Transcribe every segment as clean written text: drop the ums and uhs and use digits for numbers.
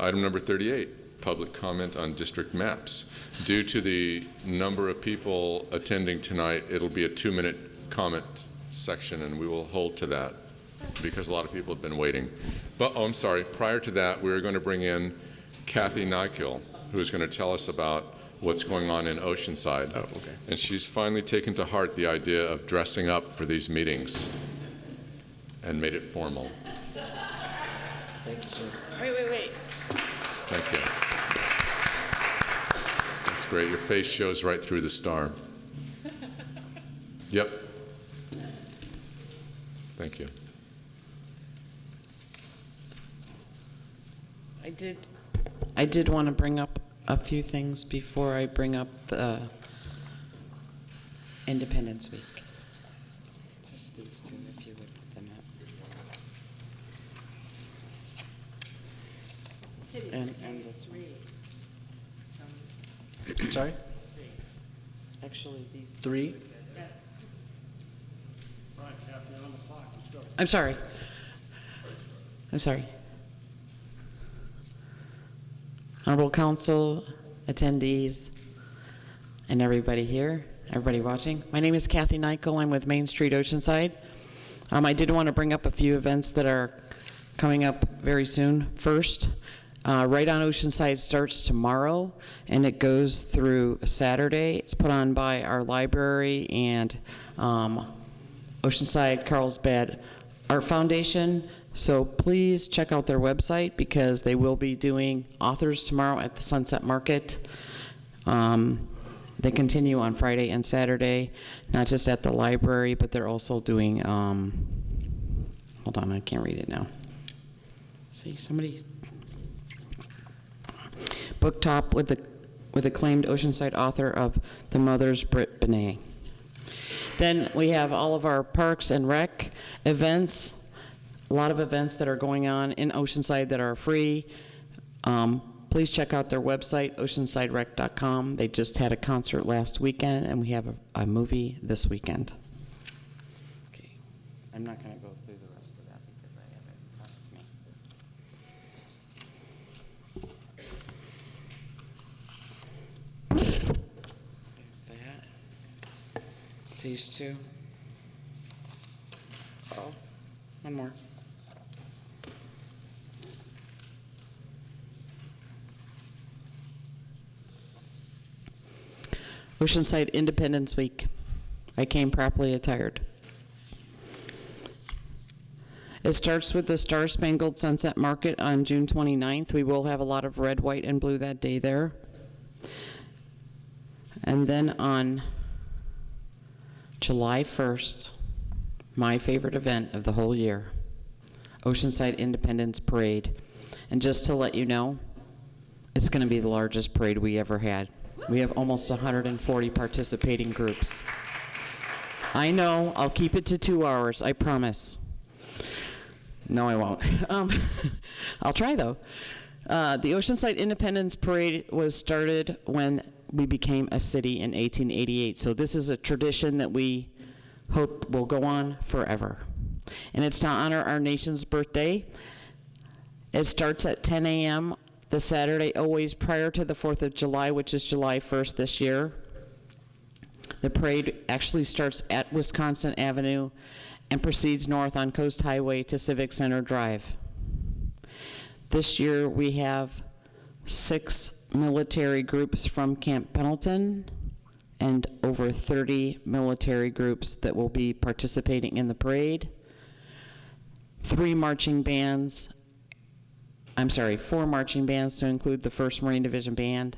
Item number 38, public comment on district maps. Due to the number of people attending tonight, it'll be a 2-minute comment section, and we will hold to that because a lot of people have been waiting. But, oh, I'm sorry, prior to that, we're going to bring in Kathy Nykiel, who is going to tell us about what's going on in Oceanside. Oh, okay. And she's finally taken to heart the idea of dressing up for these meetings and made it formal. Thank you, sir. Wait. Thank you. That's great. Your face shows right through the star. Yep. Thank you. I did want to bring up a few things before I bring up the Independence Week. Just these two, if you would put them up. And this one. Sorry? Actually, these. 3? Yes. Right, Kathy, on the clock. Let's go. I'm sorry. Honorable Council, attendees, and everybody here, everybody watching. My name is Kathy Nykiel. I'm with Main Street Oceanside. I did want to bring up a few events that are coming up very soon. First, Right on Oceanside starts tomorrow, and it goes through Saturday. It's put on by our library and Oceanside Carlsbad Art Foundation. So please check out their website because they will be doing authors tomorrow at the Sunset Market. They continue on Friday and Saturday, not just at the library, but they're also doing, hold on, I can't read it now. See, somebody, book top with acclaimed Oceanside author of The Mothers, Britt Benet. Then we have all of our Parks and Rec events. A lot of events that are going on in Oceanside that are free. Please check out their website, oceansiderec.com. They just had a concert last weekend, and we have a movie this weekend. Okay, I'm not going to go through the rest of that because I have it in front of me. That. These two. Oh, one more. Oceanside Independence Week. I came properly attired. It starts with the Star Spangled Sunset Market on June 29th. We will have a lot of red, white, and blue that day there. And then on July 1st, my favorite event of the whole year, Oceanside Independence Parade. And just to let you know, it's going to be the largest parade we ever had. We have almost 140 participating groups. I know, I'll keep it to 2 hours, I promise. No, I won't. I'll try, though. The Oceanside Independence Parade was started when we became a city in 1888. So this is a tradition that we hope will go on forever. And it's to honor our nation's birthday. It starts at 10 a.m. the Saturday always prior to the 4th of July, which is July 1st this year. The parade actually starts at Wisconsin Avenue and proceeds north on Coast Highway to Civic Center Drive. This year we have 6 military groups from Camp Pendleton and over 30 military groups that will be participating in the parade. 4 marching bands to include the 1st Marine Division Band.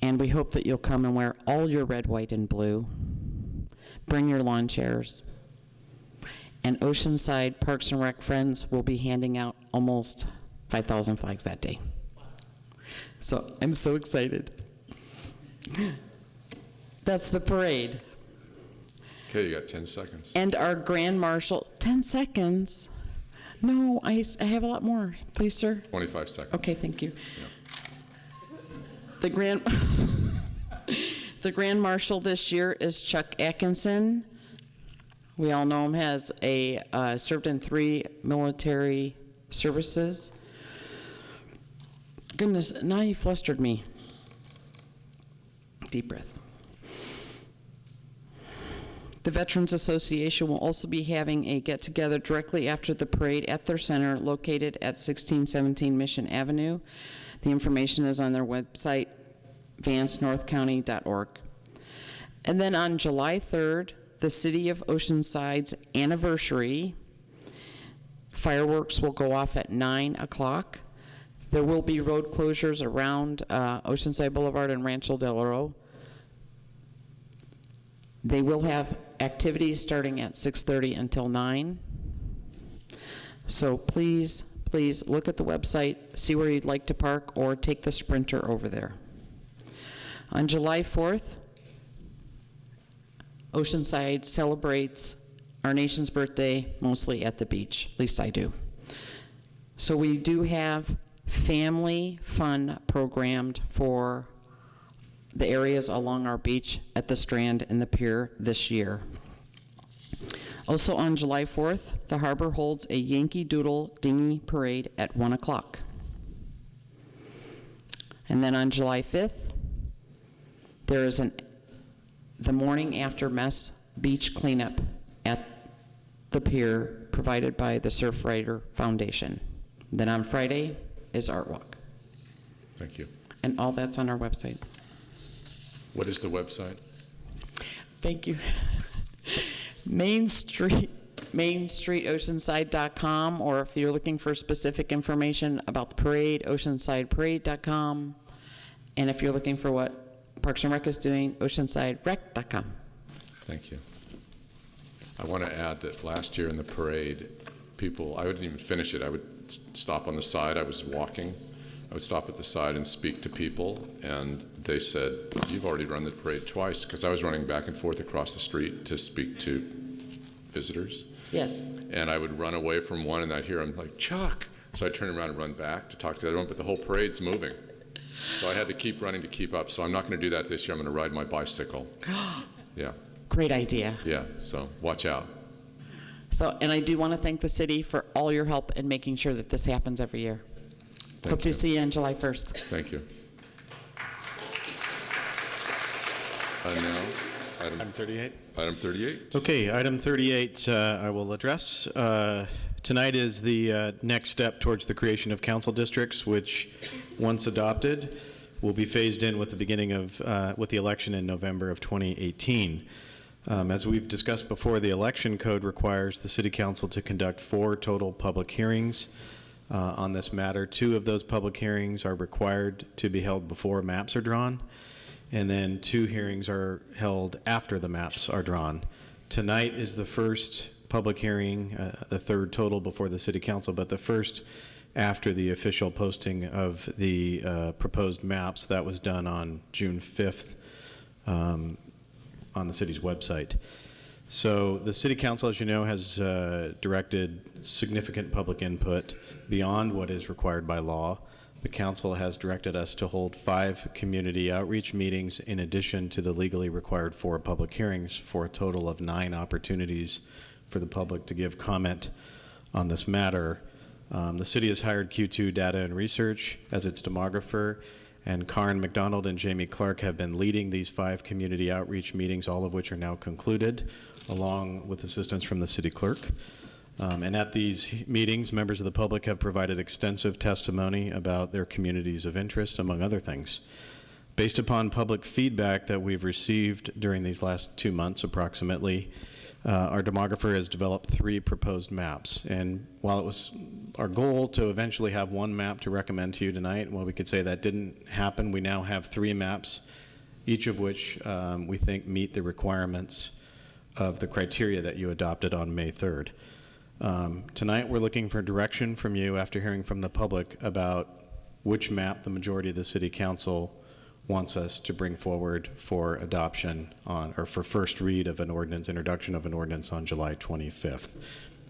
And we hope that you'll come and wear all your red, white, and blue. Bring your lawn chairs. And Oceanside Parks and Rec friends will be handing out almost 5,000 flags that day. So I'm so excited. That's the parade. Okay, you got 10 seconds. And our Grand Marshal, 10 seconds? No, I have a lot more. Please, sir. 25 seconds. Okay, thank you. Yeah. The Grand Marshal this year is Chuck Atkinson. We all know him as served in 3 military services. goodness, now you flustered me. Deep breath. The Veterans Association will also be having a get-together directly after the parade at their center located at 1617 Mission Avenue. The information is on their website, vancenorthcounty.org. And then on July 3rd, the City of Oceanside's anniversary, fireworks will go off at 9 o'clock. There will be road closures around Oceanside Boulevard and Rancho Del Oro. They will have activities starting at 6:30 until 9. So please, please look at the website, see where you'd like to park, or take the Sprinter over there. On July 4th, Oceanside celebrates our nation's birthday mostly at the beach. At least I do. So we do have family fun programmed for the areas along our beach at the Strand and the pier this year. Also on July 4th, the harbor holds a Yankee Doodle dinghy parade at 1 o'clock. And then on July 5th, there is the morning after mess beach cleanup at the pier provided by the Surfrider Foundation. Then on Friday is Art Walk. Thank you. And all that's on our website. What is the website? Thank you. MainStreetOceanside.com, or if you're looking for specific information about the parade, OceansideParade.com. And if you're looking for what Parks and Rec is doing, OceansideRec.com. Thank you. I want to add that last year in the parade, I wouldn't even finish it. I would stop on the side. I was walking. I would stop at the side and speak to people, and they said, "You've already run the parade twice," because I was running back and forth across the street to speak to visitors. Yes. And I would run away from one, and I'd hear him like, "Chuck!" So I'd turn around and run back to talk to the other one, but the whole parade's moving. So I had to keep running to keep up. So I'm not going to do that this year. I'm going to ride my bicycle. Yeah. Great idea. Yeah, so watch out. So, and I do want to thank the city for all your help in making sure that this happens every year. Hope to see you on July 1st. Thank you. Now, Item 38. Item 38. Okay, item 38 I will address. Tonight is the next step towards the creation of council districts, which, once adopted, will be phased in with the beginning of, with the election in November of 2018. As we've discussed before, the election code requires the city council to conduct 4 total public hearings on this matter. 2 of those public hearings are required to be held before maps are drawn, and then 2 hearings are held after the maps are drawn. Tonight is the first public hearing, the 3rd total before the city council, but the first after the official posting of the proposed maps. That was done on June 5th on the city's website. So the city council, as you know, has directed significant public input beyond what is required by law. The council has directed us to hold 5 community outreach meetings in addition to the legally required 4 public hearings, for a total of 9 opportunities for the public to give comment on this matter. The city has hired Q2 Data and Research as its demographer, and Karen McDonald and Jamie Clark have been leading these 5 community outreach meetings, all of which are now concluded, along with assistance from the city clerk. And at these meetings, members of the public have provided extensive testimony about their communities of interest, among other things. Based upon public feedback that we've received during these last 2 months approximately, our demographer has developed 3 proposed maps. And while it was our goal to eventually have 1 map to recommend to you tonight, well, we could say that didn't happen. We now have 3 maps, each of which we think meet the requirements of the criteria that you adopted on May 3rd. Tonight we're looking for direction from you after hearing from the public about which map the majority of the city council wants us to bring forward for adoption on, or for first read of an ordinance, introduction of an ordinance on July 25th.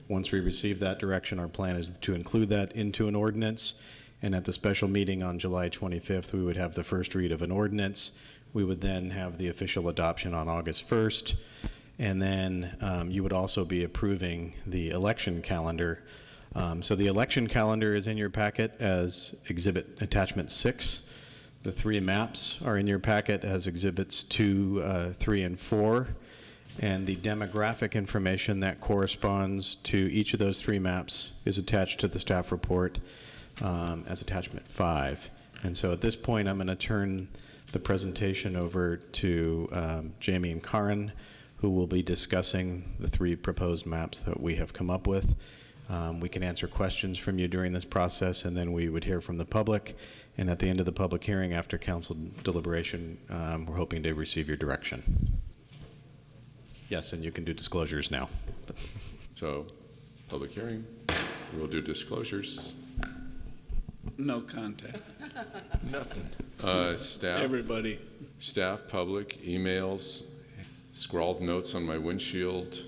Once we receive that direction, our plan is to include that into an ordinance, and at the special meeting on July 25th, we would have the first read of an ordinance. We would then have the official adoption on August 1st, and then you would also be approving the election calendar So the election calendar is in your packet as Exhibit Attachment 6. The 3 maps are in your packet as Exhibits 2, 3, and 4. And the demographic information that corresponds to each of those 3 maps is attached to the staff report as Attachment 5. And so at this point, I'm going to turn the presentation over to Jamie and Karen, who will be discussing the 3 proposed maps that we have come up with. We can answer questions from you during this process, and then we would hear from the public. And at the end of the public hearing, after council deliberation, we're hoping to receive your direction. Yes, and you can do disclosures now. So, public hearing, we'll do disclosures. No contact. Nothing. Staff. Everybody. Staff, public, emails, scrawled notes on my windshield,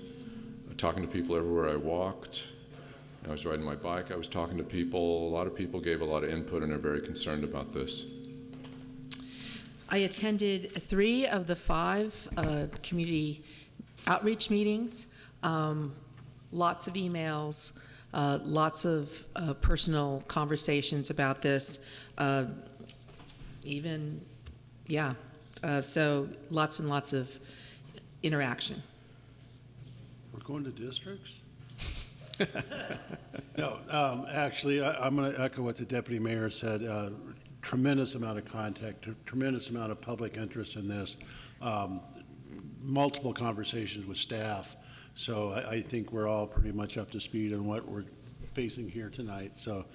talking to people everywhere I walked. I was riding my bike, I was talking to people. A lot of people gave a lot of input and are very concerned about this. I attended 3 of the 5 community outreach meetings, lots of emails, lots of personal conversations about this, so lots and lots of interaction. We're going to districts? No, actually, I'm going to echo what the deputy mayor said. Tremendous amount of contact, tremendous amount of public interest in this, multiple conversations with staff. So I think we're all pretty much up to speed on what we're facing here tonight. So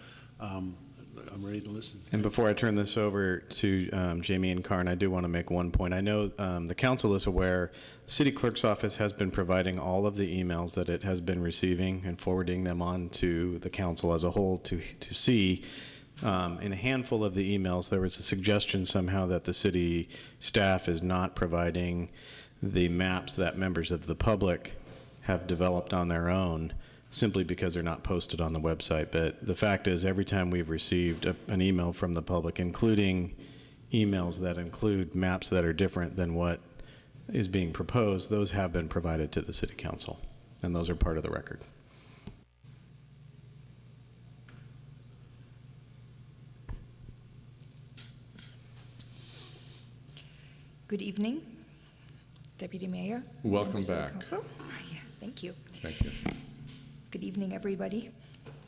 I'm ready to listen. And before I turn this over to Jamie and Karen, I do want to make one point. I know the council is aware, the city clerk's office has been providing all of the emails that it has been receiving and forwarding them on to the council as a whole to see. In a handful of the emails, there was a suggestion somehow that the city staff is not providing the maps that members of the public have developed on their own, simply because they're not posted on the website. But the fact is, every time we've received an email from the public, including emails that include maps that are different than what is being proposed, those have been provided to the city council, and those are part of the record. Good evening, Deputy Mayor. Welcome members of the back. council. Yeah, thank you. Thank you. Good evening, everybody.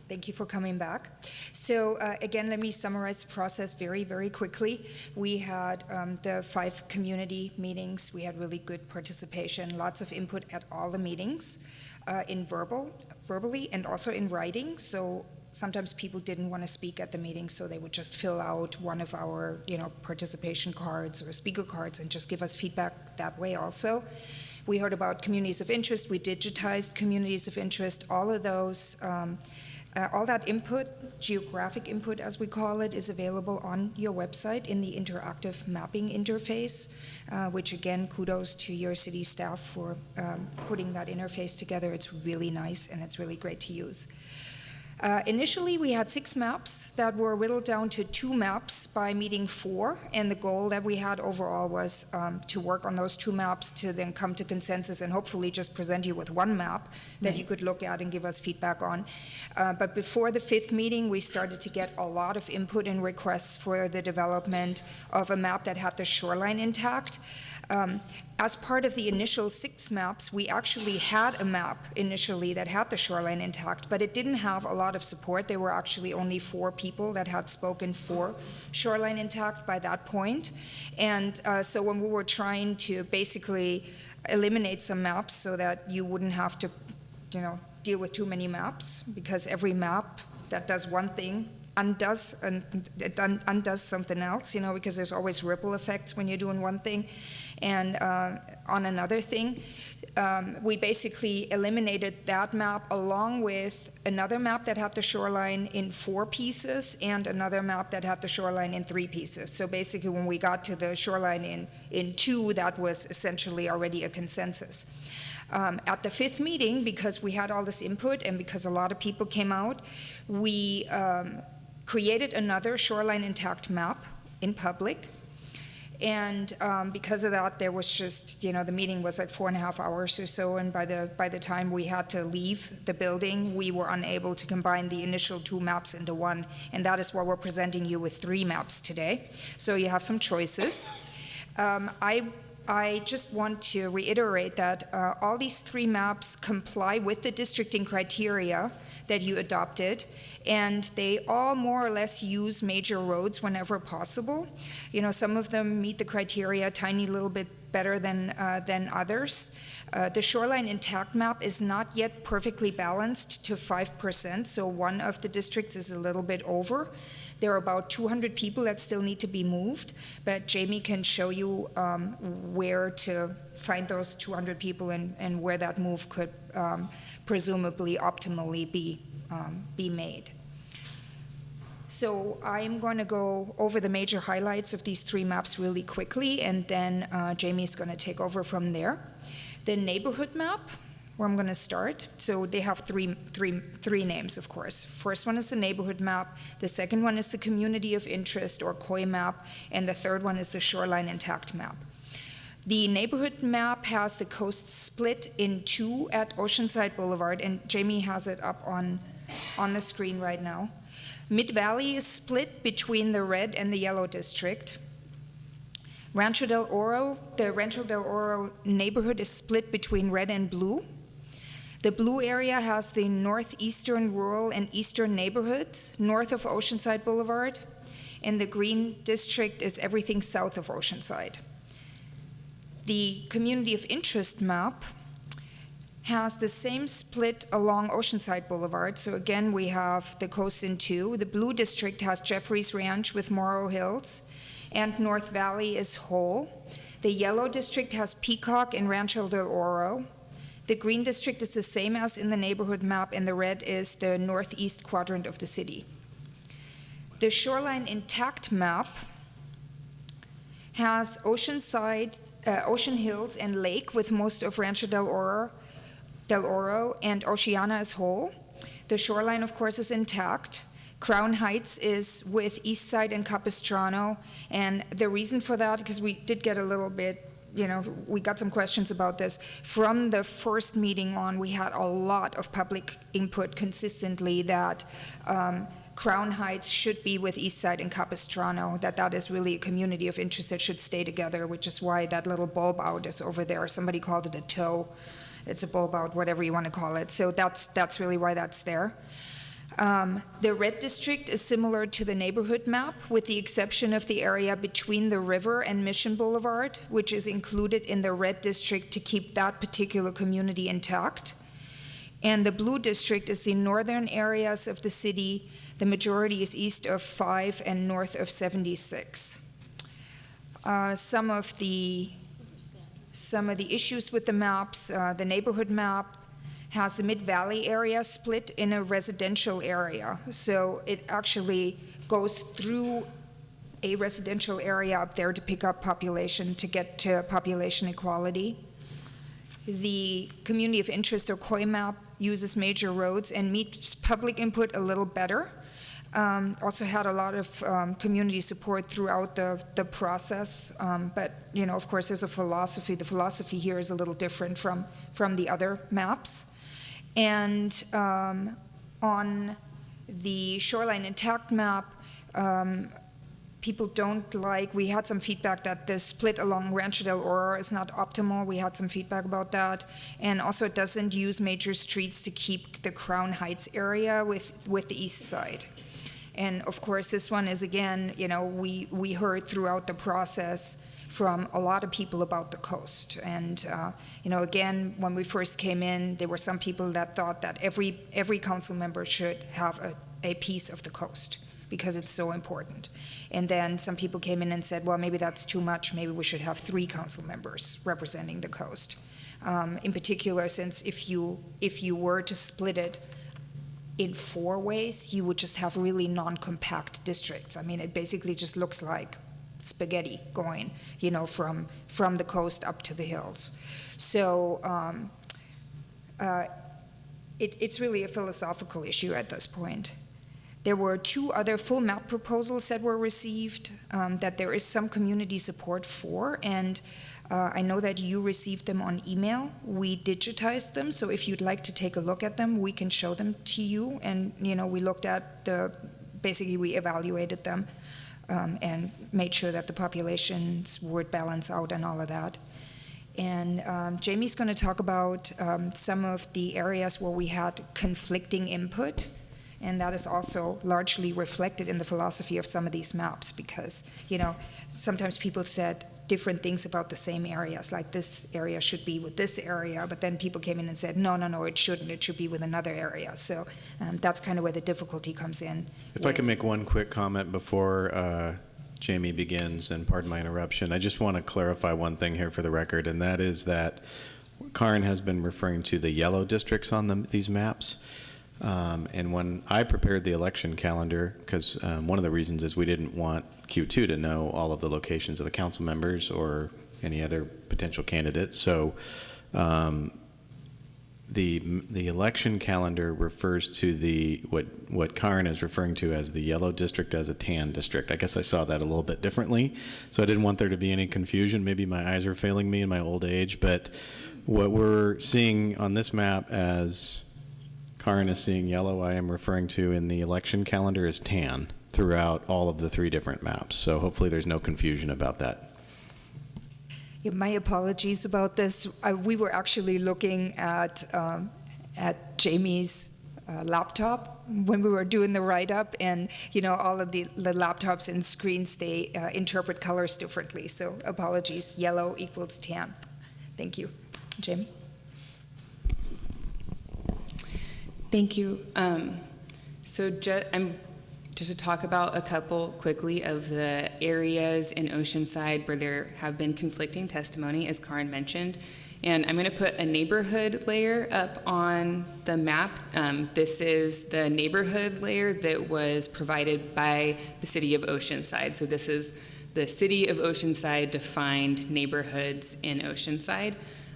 Thank you for coming back. So again, let me summarize the process very, very quickly. We had the 5 community meetings. We had really good participation, lots of input at all the meetings, verbally and also in writing. So sometimes people didn't want to speak at the meeting, so they would just fill out one of our, participation cards or speaker cards and just give us feedback that way also. We heard about communities of interest. We digitized communities of interest. All of those, all that input, geographic input as we call it, is available on your website in the interactive mapping interface, which again, kudos to your city staff for putting that interface together. It's really nice and it's really great to use. Initially, we had 6 maps that were whittled down to 2 maps by meeting 4, and the goal that we had overall was to work on those 2 maps to then come to consensus and hopefully just present you with 1 map that you could look at and give us feedback on. But before the 5th meeting, we started to get a lot of input and requests for the development of a map that had the shoreline intact. As part of the initial 6 maps, we actually had a map initially that had the shoreline intact, but it didn't have a lot of support. There were actually only 4 people that had spoken for shoreline intact by that point. And so when we were trying to basically eliminate some maps so that you wouldn't have to, deal with too many maps, because every map that does one thing undoes something else, because there's always ripple effects when you're doing one thing and on another thing. We basically eliminated that map along with another map that had the shoreline in 4 pieces and another map that had the shoreline in 3 pieces. So basically when we got to the shoreline in 2, that was essentially already a consensus. At the 5th meeting, because we had all this input and because a lot of people came out, we created another shoreline intact map in public. And because of that, there was just, the meeting was like 4.5 hours or so, and by the time we had to leave the building, we were unable to combine the initial 2 maps into one, and that is why we're presenting you with 3 maps today. So you have some choices. I just want to reiterate that all these 3 maps comply with the districting criteria that you adopted, and they all more or less use major roads whenever possible. Some of them meet the criteria a tiny little bit better than others. The shoreline intact map is not yet perfectly balanced to 5%, so one of the districts is a little bit over. There are about 200 people that still need to be moved, but Jamie can show you where to find those 200 people and where that move could presumably optimally be made. So I'm going to go over the major highlights of these 3 maps really quickly, and then Jamie's going to take over from there. The neighborhood map, where I'm going to start. So they have three names, of course. First one is the neighborhood map. The second one is the community of interest, or KOI map, and the third one is the shoreline intact map. The neighborhood map has the coast split in 2 at Oceanside Boulevard, and Jamie has it up on the screen right now. Mid-Valley is split between the red and the yellow district. Rancho del Oro, the Rancho del Oro neighborhood is split between red and blue. The blue area has the northeastern rural and eastern neighborhoods north of Oceanside Boulevard, and the green district is everything south of Oceanside. The community of interest map has the same split along Oceanside Boulevard. So again, we have the coast in 2. The blue district has Jeffrey's Ranch with Morrow Hills, and North Valley is whole. The yellow district has Peacock and Rancho del Oro. The green district is the same as in the neighborhood map, and the red is the northeast quadrant of the city. The shoreline intact map has Oceanside, Ocean Hills and Lake with most of Rancho del Oro, and Oceana is whole. The shoreline, of course, is intact. Crown Heights is with Eastside and Capistrano, and the reason for that, because we did get a little bit, we got some questions about this. From the first meeting on, we had a lot of public input consistently that Crown Heights should be with Eastside and Capistrano, that is really a community of interest that should stay together, which is why that little bulb out is over there. Somebody called it a toe. It's a bulb out, whatever you want to call it. So that's really why that's there. The red district is similar to the neighborhood map, with the exception of the area between the river and Mission Boulevard, which is included in the red district to keep that particular community intact. And the blue district is the northern areas of the city. The majority is east of 5 and north of 76. Some of the issues with the maps, the neighborhood map has the Mid-Valley area split in a residential area. So it actually goes through a residential area up there to pick up population to get to population equality. The community of interest, or KOI map, uses major roads and meets public input a little better. Also had a lot of community support throughout the process, but of course there's a philosophy. The philosophy here is a little different from the other maps. And on the shoreline intact map, people don't like, we had some feedback that the split along Rancho del Oro is not optimal. We had some feedback about that. And also it doesn't use major streets to keep the Crown Heights area with the east side. And of course, this one is, again, we heard throughout the process from a lot of people about the coast. And, again, when we first came in, there were some people that thought that every council member should have a piece of the coast because it's so important. And then some people came in and said, well, maybe that's too much. Maybe we should have 3 council members representing the coast. In particular, since if you were to split it in 4 ways, you would just have really non-compact districts. I mean, it basically just looks like spaghetti going, from the coast up to the hills. So it's really a philosophical issue at this point. There were 2 other full map proposals that were received that there is some community support for, and I know that you received them on email. We digitized them, so if you'd like to take a look at them, we can show them to you. And we looked at basically we evaluated them and made sure that the populations would balance out and all of that. And Jamie's going to talk about some of the areas where we had conflicting input. And that is also largely reflected in the philosophy of some of these maps because, sometimes people said different things about the same areas, like this area should be with this area, but then people came in and said, no, it shouldn't, it should be with another area. So that's kind of where the difficulty comes in. If I can make one quick comment before Jamie begins, and pardon my interruption, I just want to clarify one thing here for the record, and that is that Karen has been referring to the yellow districts on these maps. And when I prepared the election calendar, because one of the reasons is we didn't want Q2 to know all of the locations of the council members or any other potential candidates. So the election calendar refers to what Karen is referring to as the yellow district as a tan district. I guess I saw that a little bit differently, so I didn't want there to be any confusion. Maybe my eyes are failing me in my old age, but what we're seeing on this map as Karen is seeing yellow, I am referring to in the election calendar as tan throughout all of the 3 different maps. So hopefully there's no confusion about that. Yeah, my apologies about this. We were actually looking at Jamie's laptop when we were doing the write-up, and all of the laptops and screens, they interpret colors differently. So apologies. Yellow equals tan. Thank you, Jamie. Thank you. I'm just to talk about a couple quickly of the areas in Oceanside where there have been conflicting testimony, as Karen mentioned. And I'm going to put a neighborhood layer up on the map. This is the neighborhood layer that was provided by the city of Oceanside. So this is the city of Oceanside defined neighborhoods in Oceanside.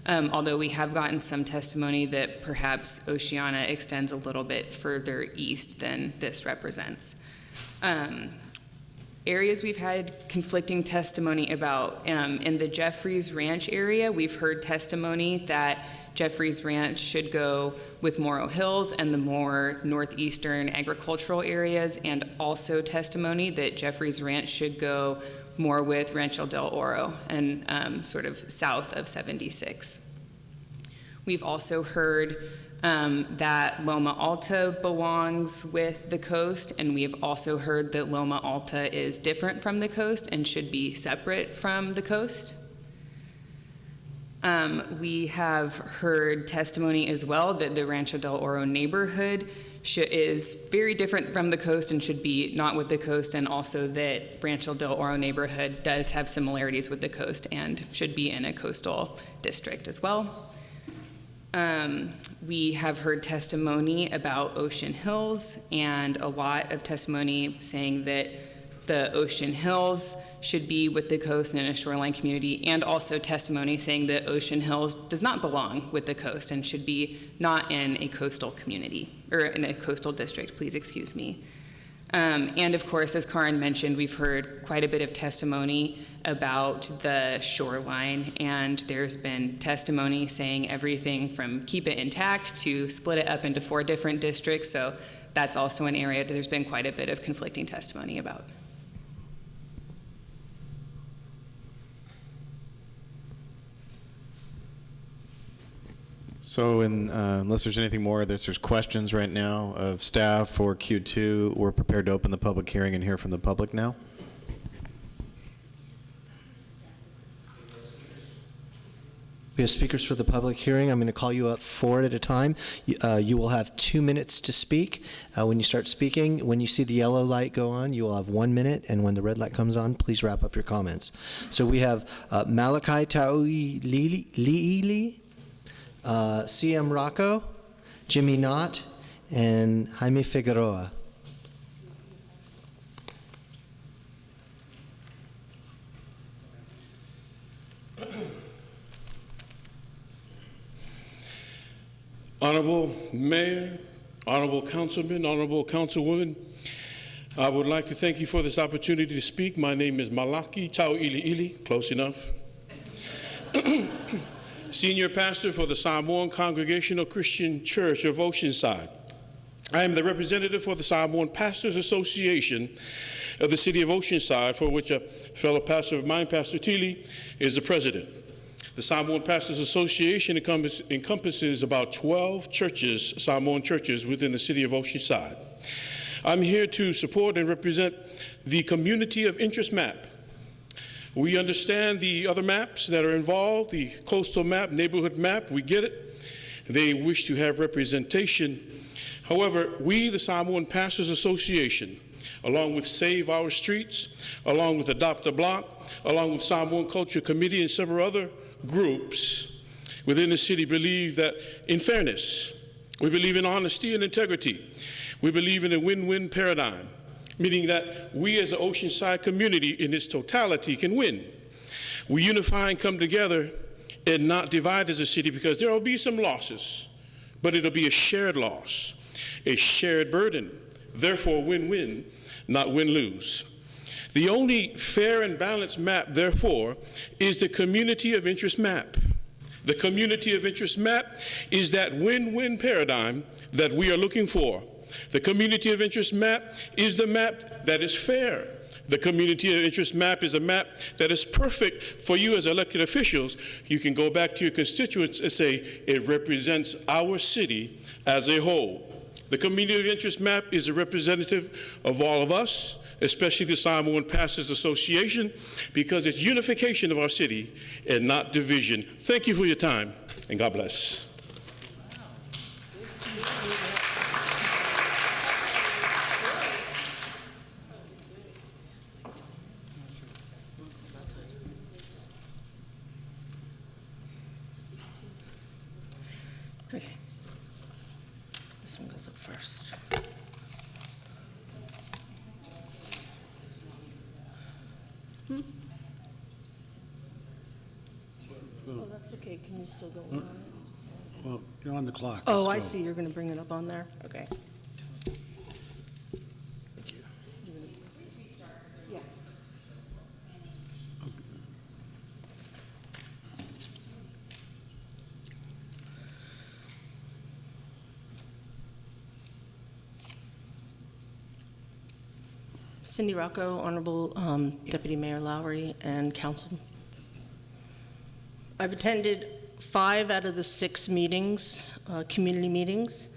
Although we have gotten some testimony that perhaps Oceana extends a little bit further east than this represents. Areas we've had conflicting testimony about, in the Jeffries Ranch area, we've heard testimony that Jeffries Ranch should go with Morro Hills and the more northeastern agricultural areas, and also testimony that Jeffries Ranch should go more with Rancho del Oro and sort of south of 76. We've also heard that Loma Alta belongs with the coast, and we have also heard that Loma Alta is different from the coast and should be separate from the coast. We have heard testimony as well that the Rancho del Oro neighborhood is very different from the coast and should be not with the coast, and also that Rancho del Oro neighborhood does have similarities with the coast and should be in a coastal district as well. We have heard testimony about Ocean Hills, and a lot of testimony saying that the Ocean Hills should be with the coast and in a shoreline community, and also testimony saying that Ocean Hills does not belong with the coast and should be not in a coastal community, or in a coastal district, please excuse me. And of course, as Karen mentioned, we've heard quite a bit of testimony about the shoreline, and there's been testimony saying everything from keep it intact to split it up into 4 different districts, so that's also an area that there's been quite a bit of conflicting testimony about. So unless there's anything more, there's questions right now of staff for Q2. We're prepared to open the public hearing and hear from the public now. We have speakers for the public hearing. I'm going to call you up 4 at a time. You will have 2 minutes to speak. When you start speaking, when you see the yellow light go on, you will have 1 minute, and when the red light comes on, please wrap up your comments. So we have Malachi Tauiliili, CM Rocco, Jimmy Knott, and Jaime Figueroa. Honorable Mayor, Honorable Councilman, Honorable Councilwoman, I would like to thank you for this opportunity to speak. My name is Malaki Tauiliili, close enough. Senior pastor for the Samoan Congregational Christian Church of Oceanside. I am the representative for the Samoan Pastors Association of the City of Oceanside, for which a fellow pastor of mine, Pastor Tili, is the president. The Samoan Pastors Association encompasses about 12 churches, Samoan churches, within the City of Oceanside. I'm here to support and represent the Community of Interest map. We understand the other maps that are involved, the coastal map, neighborhood map, we get it. They wish to have representation. However, we, the Samoan Pastors Association, along with Save Our Streets, along with Adopt a Block, along with Samoan Culture Committee and several other groups within the city, believe that in fairness, we believe in honesty and integrity. We believe in a win-win paradigm, meaning that we as an Oceanside community in its totality can win. We unify and come together and not divide as a city, because there will be some losses, but it'll be a shared loss, a shared burden. Therefore, win-win, not win-lose. The only fair and balanced map, therefore, is the Community of Interest map. The Community of Interest map is that win-win paradigm that we are looking for. The Community of Interest map is the map that is fair. The Community of Interest map is a map that is perfect for you as elected officials. You can go back to your constituents and say, it represents our city as a whole. The Community of Interest map is a representative of all of us, especially the Samoan Pastors Association, because it's unification of our city and not division. Thank you for your time, and God bless. Okay. This one goes up first. Oh, that's okay. Can you still go on it? Well, you're on the clock. Oh, Let's I go. see. You're going to bring it up on there? Okay. Thank you. Yes. Cindy Rocco, Honorable Deputy Mayor Lowry, and Council. I've attended 5 out of the 6 meetings, community meetings,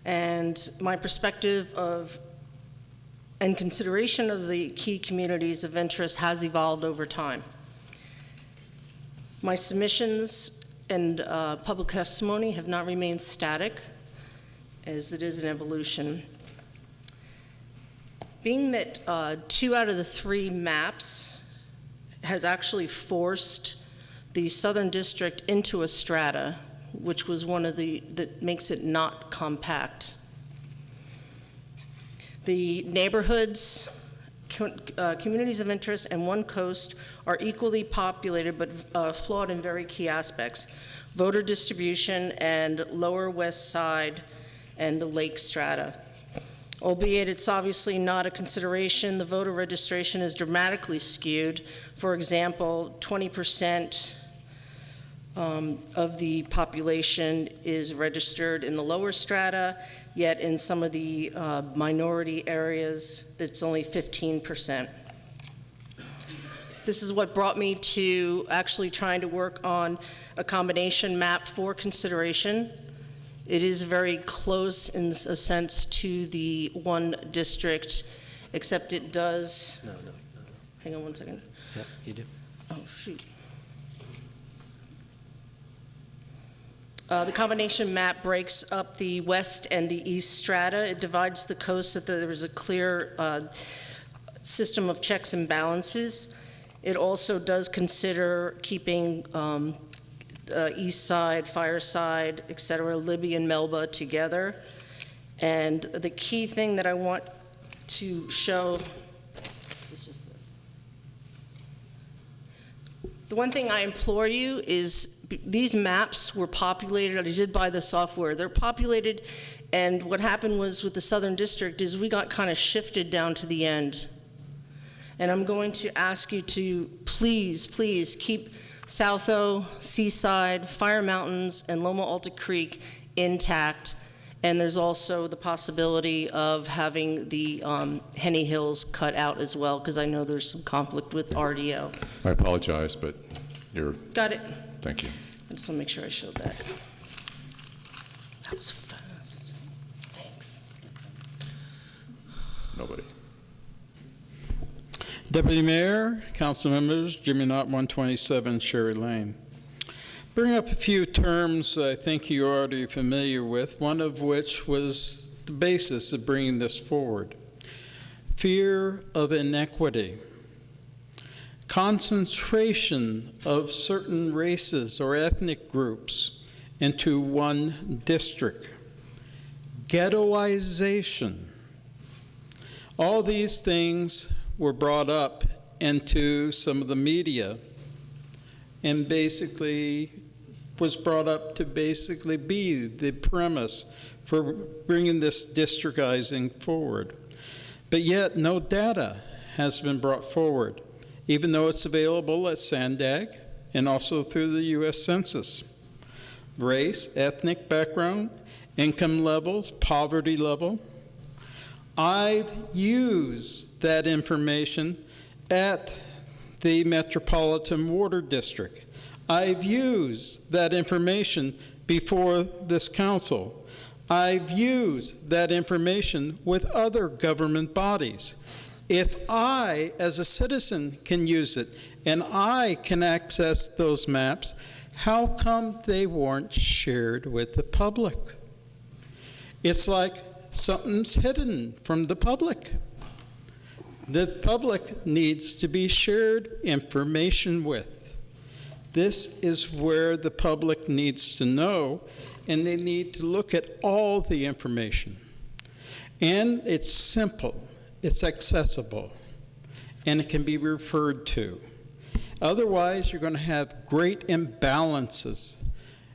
and my perspective of and consideration of the key communities of interest has evolved over time. My submissions and public testimony have not remained static, as it is an evolution. Being that 2 out of the 3 maps has actually forced the Southern District into a strata, which was one of the, that makes it not compact. The neighborhoods, communities of interest, and one coast are equally populated but flawed in very key aspects. Voter distribution and Lower West Side and the Lake Strata. Albeit it's obviously not a consideration, the voter registration is dramatically skewed. For example, 20% of the population is registered in the lower strata, yet in some of the minority areas, it's only 15%. This is what brought me to actually trying to work on a combination map for consideration. It is very close in a sense to the one district, except it does. No. Hang on one second. Yeah, you do. Oh, shoot. The combination map breaks up the west and the east strata. It divides the coast so that there is a clear system of checks and balances. It also does consider keeping East Side, Fireside, et cetera, Libby and Melba together. And the key thing that I want to show is just this. The one thing I implore you is these maps were populated. I did buy the software. They're populated, and what happened was with the Southern District is we got kind of shifted down to the end. And I'm going to ask you to please, please keep South O, Seaside, Fire Mountains, and Loma Alta Creek intact. And there's also the possibility of having the Henny Hills cut out as well, because I know there's some conflict with RDO. I apologize, but you're... Got it. Thank you. I just want to make sure I showed that. That was fast. Thanks. Nobody. Deputy Mayor, council members, Jimmy Knott, 127 Sherry Lane. Bring up a few terms I think you're already familiar with, one of which was the basis of bringing this forward. Fear of inequity. Concentration of certain races or ethnic groups into one district. Ghettoization. All these things were brought up into some of the media and basically was brought up to basically be the premise for bringing this districtizing forward. But yet no data has been brought forward, even though it's available at SANDAG and also through the U.S. Census. Race, ethnic background, income levels, poverty level. I've used that information at the Metropolitan Water District. I've used that information before this council. I've used that information with other government bodies. If I, as a citizen, can use it and I can access those maps, how come they weren't shared with the public? It's like something's hidden from the public. The public needs to be shared information with. This is where the public needs to know, and they need to look at all the information. And it's simple, it's accessible, and it can be referred to. Otherwise, you're going to have great imbalances.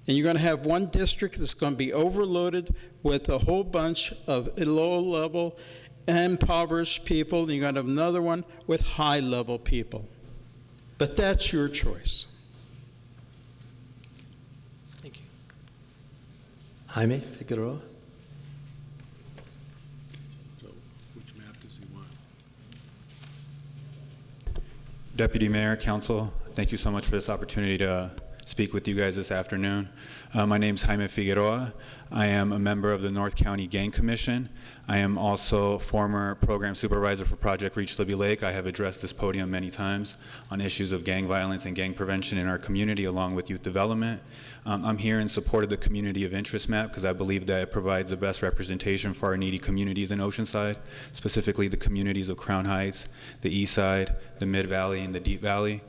And you're going to have one district that's going to be overloaded with a whole bunch of low-level impoverished people, and you're going to have another one with high-level people. But that's your choice. Thank you. Jaime Figueroa. So which map does he want? Deputy Mayor, Council, thank you so much for this opportunity to speak with you guys this afternoon. My name is Jaime Figueroa. I am a member of the North County Gang Commission. I am also former program supervisor for Project Reach Libby Lake. I have addressed this podium many times on issues of gang violence and gang prevention in our community, along with youth development. I'm here in support of the Community of Interest map because I believe that it provides the best representation for our needy communities in Oceanside, specifically the communities of Crown Heights, the East Side, the Mid Valley, and the Deep Valley.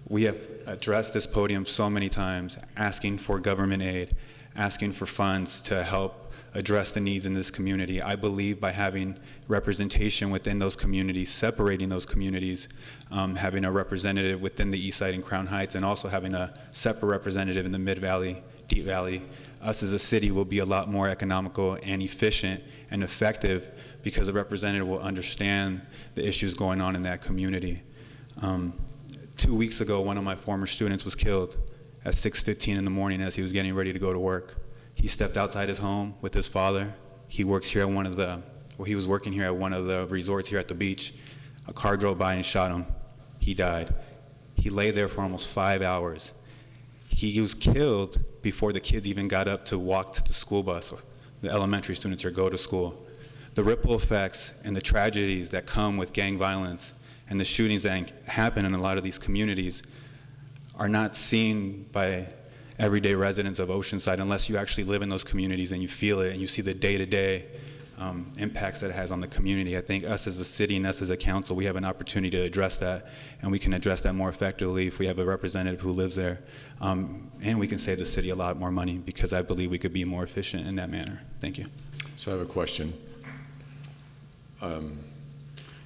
We have addressed this podium so many times, asking for government aid, asking for funds to help address the needs in this community. I believe by having representation within those communities, separating those communities, having a representative within the East Side and Crown Heights, and also having a separate representative in the Mid Valley, Deep Valley, us as a city will be a lot more economical and efficient and effective because the representative will understand the issues going on in that community. 2 weeks ago, one of my former students was killed at 6:15 in the morning as he was getting ready to go to work. He stepped outside his home with his father. He works here at he was working here at one of the resorts here at the beach. A car drove by and shot him. He died. He lay there for almost 5 hours. He was killed before the kids even got up to walk to the school bus, or the elementary students, or go to school. The ripple effects and the tragedies that come with gang violence and the shootings that happen in a lot of these communities are not seen by everyday residents of Oceanside unless you actually live in those communities and you feel it and you see the day-to-day impacts that it has on the community. I think us as a city and us as a council, we have an opportunity to address that, and we can address that more effectively if we have a representative who lives there. And we can save the city a lot more money because I believe we could be more efficient in that manner. Thank you. So I have a question.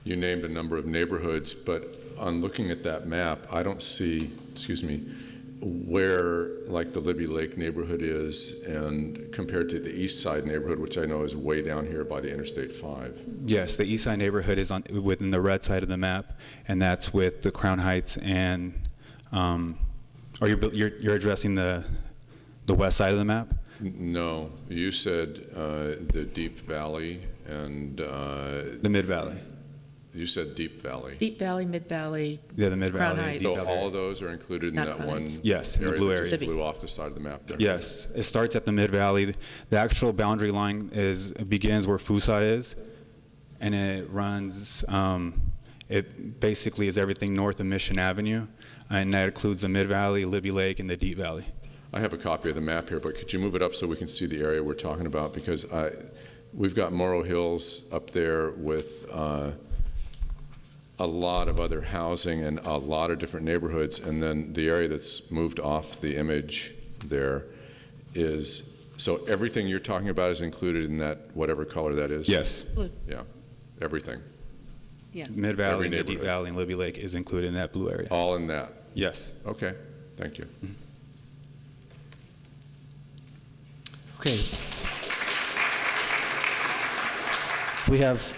You named a number of neighborhoods, but on looking at that map, I don't see, where like the Libby Lake neighborhood is and compared to the East Side neighborhood, which I know is way down here by the Interstate 5. Yes, the East Side neighborhood is within the red side of the map, and that's with the Crown Heights and, or you're addressing the west side of the map? No, you said the Deep Valley and... the Mid Valley. You said Deep Valley. Deep Valley, Mid Valley. Yeah, the Mid Crown Valley. Heights. So all of those are included in Not that Crown one Heights. Yes, in the blue that area. just blew off the side of the map there? Yes, it starts at the Mid Valley. The actual boundary line begins where Fusa is, and it runs. It basically is everything north of Mission Avenue, and that includes the Mid Valley, Libby Lake, and the Deep Valley. I have a copy of the map here, but could you move it up so we can see the area we're talking about? Because we've got Morrow Hills up there with a lot of other housing and a lot of different neighborhoods, and then the area that's moved off the image there is, so everything you're talking about is included in that, whatever color that is? Yes. Blue. Yeah, everything. Yeah. Mid Valley, the Deep neighborhood. Valley, and Libby Lake is included in that blue area. All in that? Yes. Okay, thank you. Okay. We have,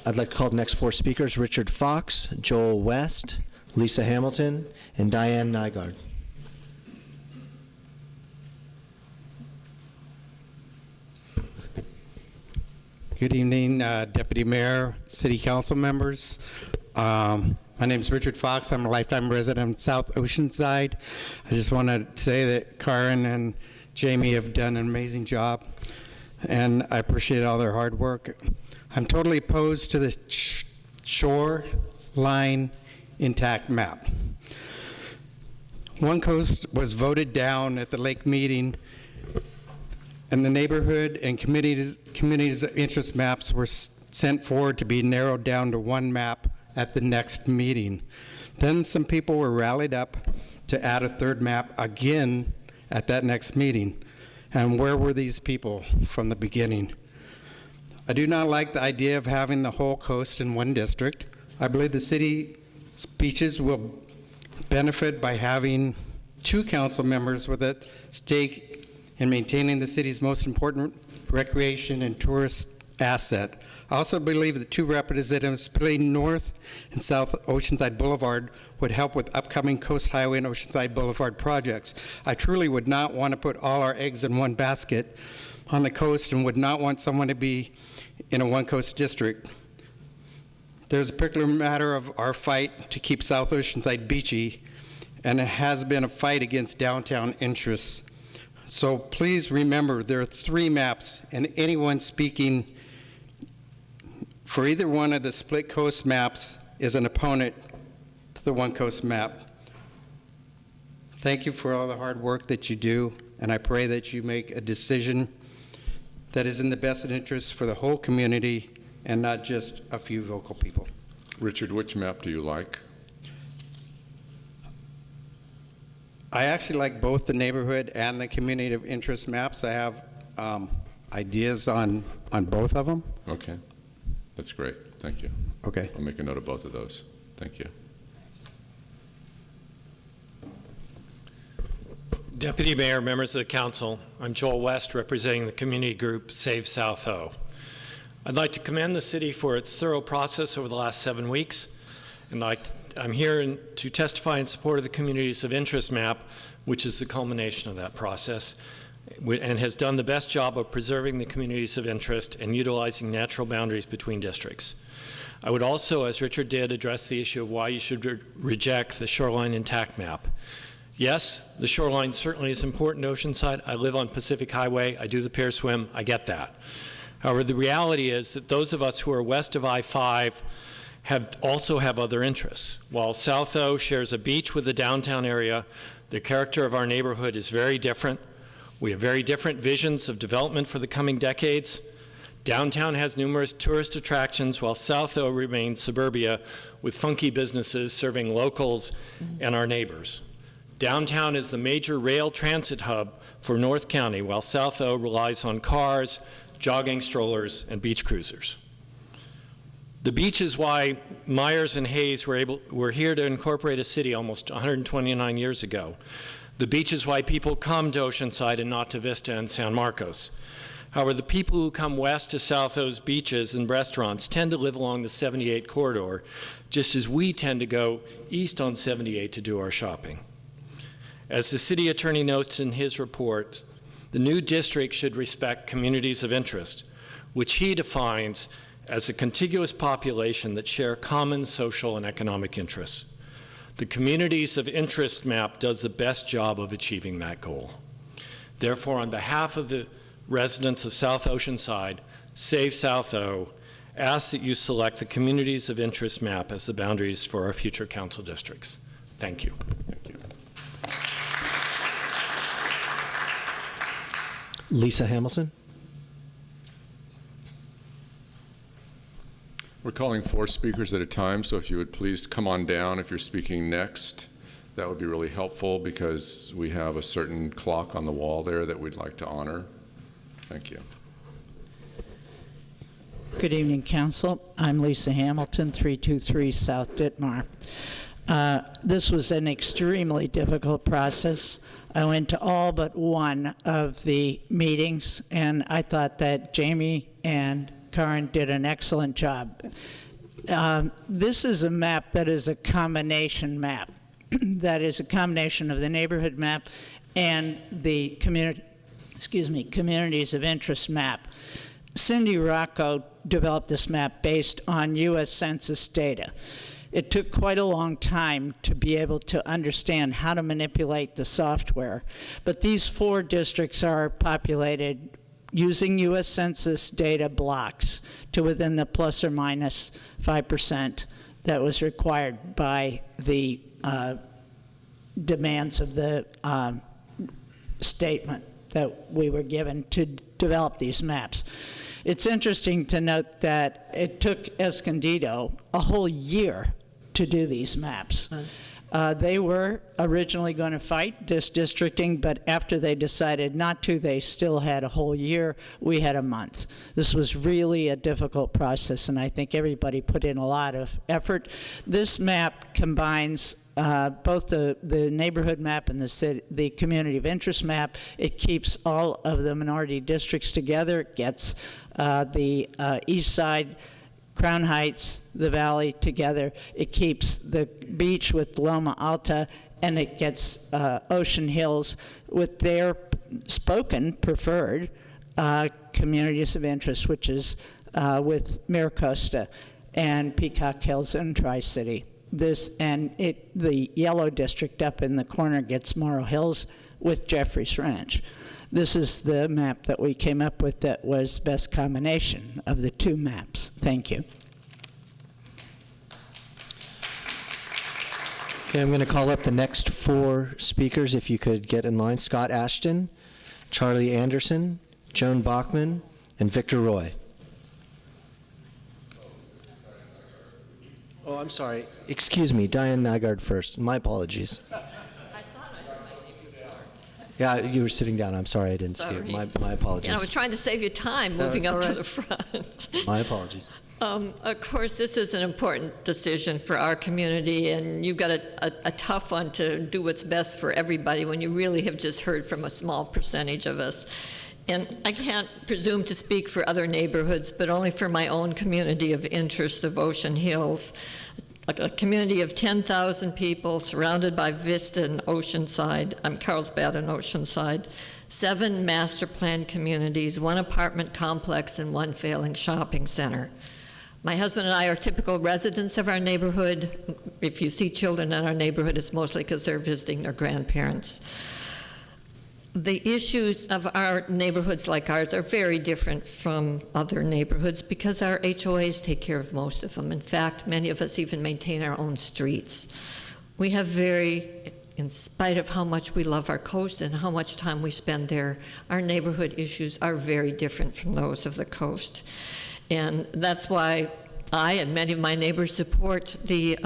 I'd like to call the next four speakers: Richard Fox, Joel West, Lisa Hamilton, and Diane Nygaard. Good evening, Deputy Mayor, City Council members. My name is Richard Fox. I'm a lifetime resident of South Oceanside. I just want to say that Karen and Jamie have done an amazing job, and I appreciate all their hard work. I'm totally opposed to the shoreline intact map. One Coast was voted down at the lake meeting, and the neighborhood and communities of interest maps were sent forward to be narrowed down to one map at the next meeting. Then some people were rallied up to add a third map again at that next meeting. And where were these people from the beginning? I do not like the idea of having the whole coast in one district. I believe the city beaches will benefit by having 2 council members with a stake in maintaining the city's most important recreation and tourist asset. I also believe that 2 representatives splitting North and South Oceanside Boulevard would help with upcoming Coast Highway and Oceanside Boulevard projects. I truly would not want to put all our eggs in one basket on the coast and would not want someone to be in a One Coast district. There's a particular matter of our fight to keep South Oceanside beachy, and it has been a fight against downtown interests. So please remember, there are 3 maps, and anyone speaking for either one of the split coast maps is an opponent to the One Coast map. Thank you for all the hard work that you do, and I pray that you make a decision that is in the best interest for the whole community and not just a few vocal people. Richard, which map do you like? I actually like both the neighborhood and the community of interest maps. I have ideas on both of them. Okay, that's great, thank you. Okay. I'll make a note of both of those. Thank you. Deputy Mayor, members of the council, I'm Joel West, representing the community group Save South O. I'd like to commend the city for its thorough process over the last 7 weeks, and I'm here to testify in support of the Communities of Interest map, which is the culmination of that process, and has done the best job of preserving the communities of interest and utilizing natural boundaries between districts. I would also, as Richard did, address the issue of why you should reject the shoreline intact map. Yes, the shoreline certainly is important to Oceanside. I live on Pacific Highway. I do the pier swim. I get that. However, the reality is that those of us who are west of I-5 also have other interests. While South O shares a beach with the downtown area, the character of our neighborhood is very different. We have very different visions of development for the coming decades. Downtown has numerous tourist attractions, while South O remains suburbia with funky businesses serving locals and our neighbors. Downtown is the major rail transit hub for North County, while South O relies on cars, jogging strollers, and beach cruisers. The beach is why Myers and Hayes were here to incorporate a city almost 129 years ago. The beach is why people come to Oceanside and not to Vista and San Marcos. However, the people who come west to South O's beaches and restaurants tend to live along the 78 corridor, just as we tend to go east on 78 to do our shopping. As the city attorney notes in his report, the new district should respect communities of interest, which he defines as a contiguous population that share common social and economic interests. The communities of interest map does the best job of achieving that goal. Therefore, on behalf of the residents of South Oceanside, Save South O, ask that you select the communities of interest map as the boundaries for our future council districts. Thank you. Thank you. Lisa Hamilton. We're calling 4 speakers at a time, so if you would please come on down if you're speaking next. That would be really helpful because we have a certain clock on the wall there that we'd like to honor. Thank you. Good evening, Council. I'm Lisa Hamilton, 323 South Ditmar. This was an extremely difficult process. I went to all but one of the meetings, and I thought that Jamie and Karen did an excellent job. This is a map that is a combination map. That is a combination of the neighborhood map and the communities of interest map. Cindy Rocco developed this map based on U.S. Census data. It took quite a long time to be able to understand how to manipulate the software, but these 4 districts are populated using U.S. Census data blocks to within the plus or minus 5% that was required by the demands of the statement that we were given to develop these maps. It's interesting to note that it took Escondido a whole year to do these maps. They were originally going to fight districting, but after they decided not to, they still had a whole year. We had a month. This was really a difficult process, and I think everybody put in a lot of effort. This map combines both the neighborhood map and the community of interest map. It keeps all of the minority districts together. It gets the east side, Crown Heights, the valley together. It keeps the beach with Loma Alta, and it gets Ocean Hills with their spoken preferred communities of interest, which is with Miracosta and Peacock Hills and Tri-City. The yellow district up in the corner gets Morrow Hills with Jeffries Ranch. This is the map that we came up with that was best combination of the 2 maps. Thank you. Okay, I'm going to call up the next 4 speakers, if you could get in line. Scott Ashton, Charlie Anderson, Joan Bachman, and Victor Roy. Oh, I'm sorry. Excuse me, Diane Nygaard first. My apologies. Yeah, you were sitting down. I'm sorry I didn't see you. My apologies. Yeah, I was trying to save you time moving up to the front. My apologies. Of course, this is an important decision for our community, and you've got a tough one to do what's best for everybody when you really have just heard from a small percentage of us. And I can't presume to speak for other neighborhoods, but only for my own community of interest of Ocean Hills, a community of 10,000 people surrounded by Vista and Oceanside, Carlsbad and Oceanside, 7 master plan communities, 1 apartment complex, and 1 failing shopping center. My husband and I are typical residents of our neighborhood. If you see children in our neighborhood, it's mostly because they're visiting their grandparents. The issues of our neighborhoods like ours are very different from other neighborhoods because our HOAs take care of most of them. In fact, many of us even maintain our own streets. We have in spite of how much we love our coast and how much time we spend there, our neighborhood issues are very different from those of the coast. And that's why I and many of my neighbors support the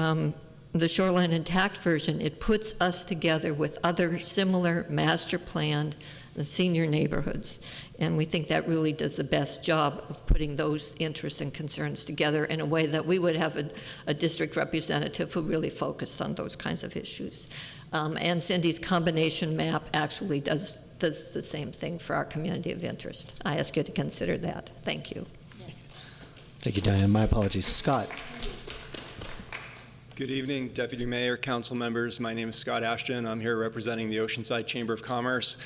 shoreline intact version. It puts us together with other similar master planned senior neighborhoods. And we think that really does the best job of putting those interests and concerns together in a way that we would have a district representative who really focused on those kinds of issues. And Cindy's combination map actually does the same thing for our community of interest. I ask you to consider that. Thank you. Thank you, Diane. My apologies. Scott. Good evening, Deputy Mayor, council members. My name is Scott Ashton. I'm here representing the Oceanside Chamber of Commerce.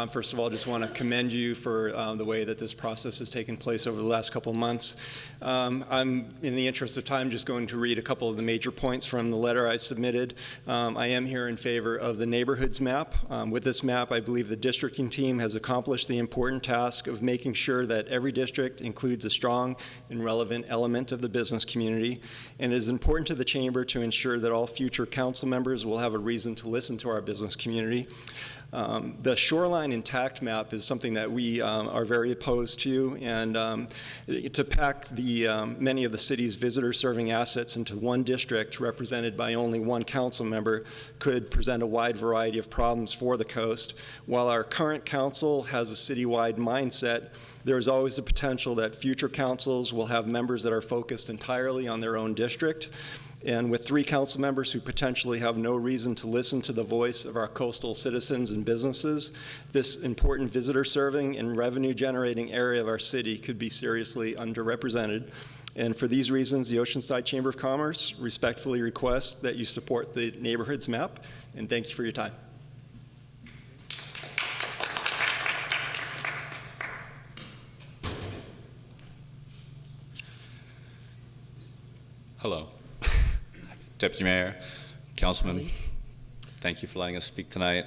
First of all, I just want to commend you for the way that this process has taken place over the last couple of months. I'm, in the interest of time, just going to read a couple of the major points from the letter I submitted. I am here in favor of the neighborhoods map. With this map, I believe the districting team has accomplished the important task of making sure that every district includes a strong and relevant element of the business community, and it is important to the Chamber to ensure that all future council members will have a reason to listen to our business community. The shoreline intact map is something that we are very opposed to, and to pack many of the city's visitor-serving assets into one district represented by only one council member could present a wide variety of problems for the coast. While our current council has a citywide mindset, there is always the potential that future councils will have members that are focused entirely on their own district. And with 3 council members who potentially have no reason to listen to the voice of our coastal citizens and businesses, this important visitor-serving and revenue-generating area of our city could be seriously underrepresented. And for these reasons, the Oceanside Chamber of Commerce respectfully requests that you support the neighborhoods map, and thank you for your time. Hello. Deputy Mayor, Councilman, thank you for letting us speak tonight.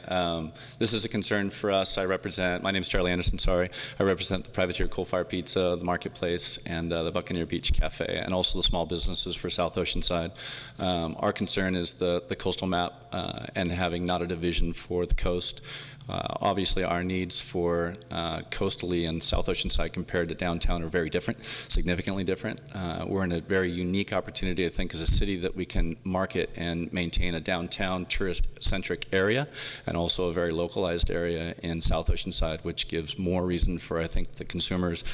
This is a concern for us. My name is Charlie Anderson, sorry. I represent the Privateer Coal Fire Pizza, the Marketplace, and the Buccaneer Beach Cafe, and also the small businesses for South Oceanside. Our concern is the coastal map and having not a division for the coast. Obviously, our needs for coastally and South Oceanside compared to downtown are very different, significantly different. We're in a very unique opportunity, I think, as a city that we can market and maintain a downtown tourist-centric area and also a very localized area in South Oceanside, which gives more reason for, I think, the consumers,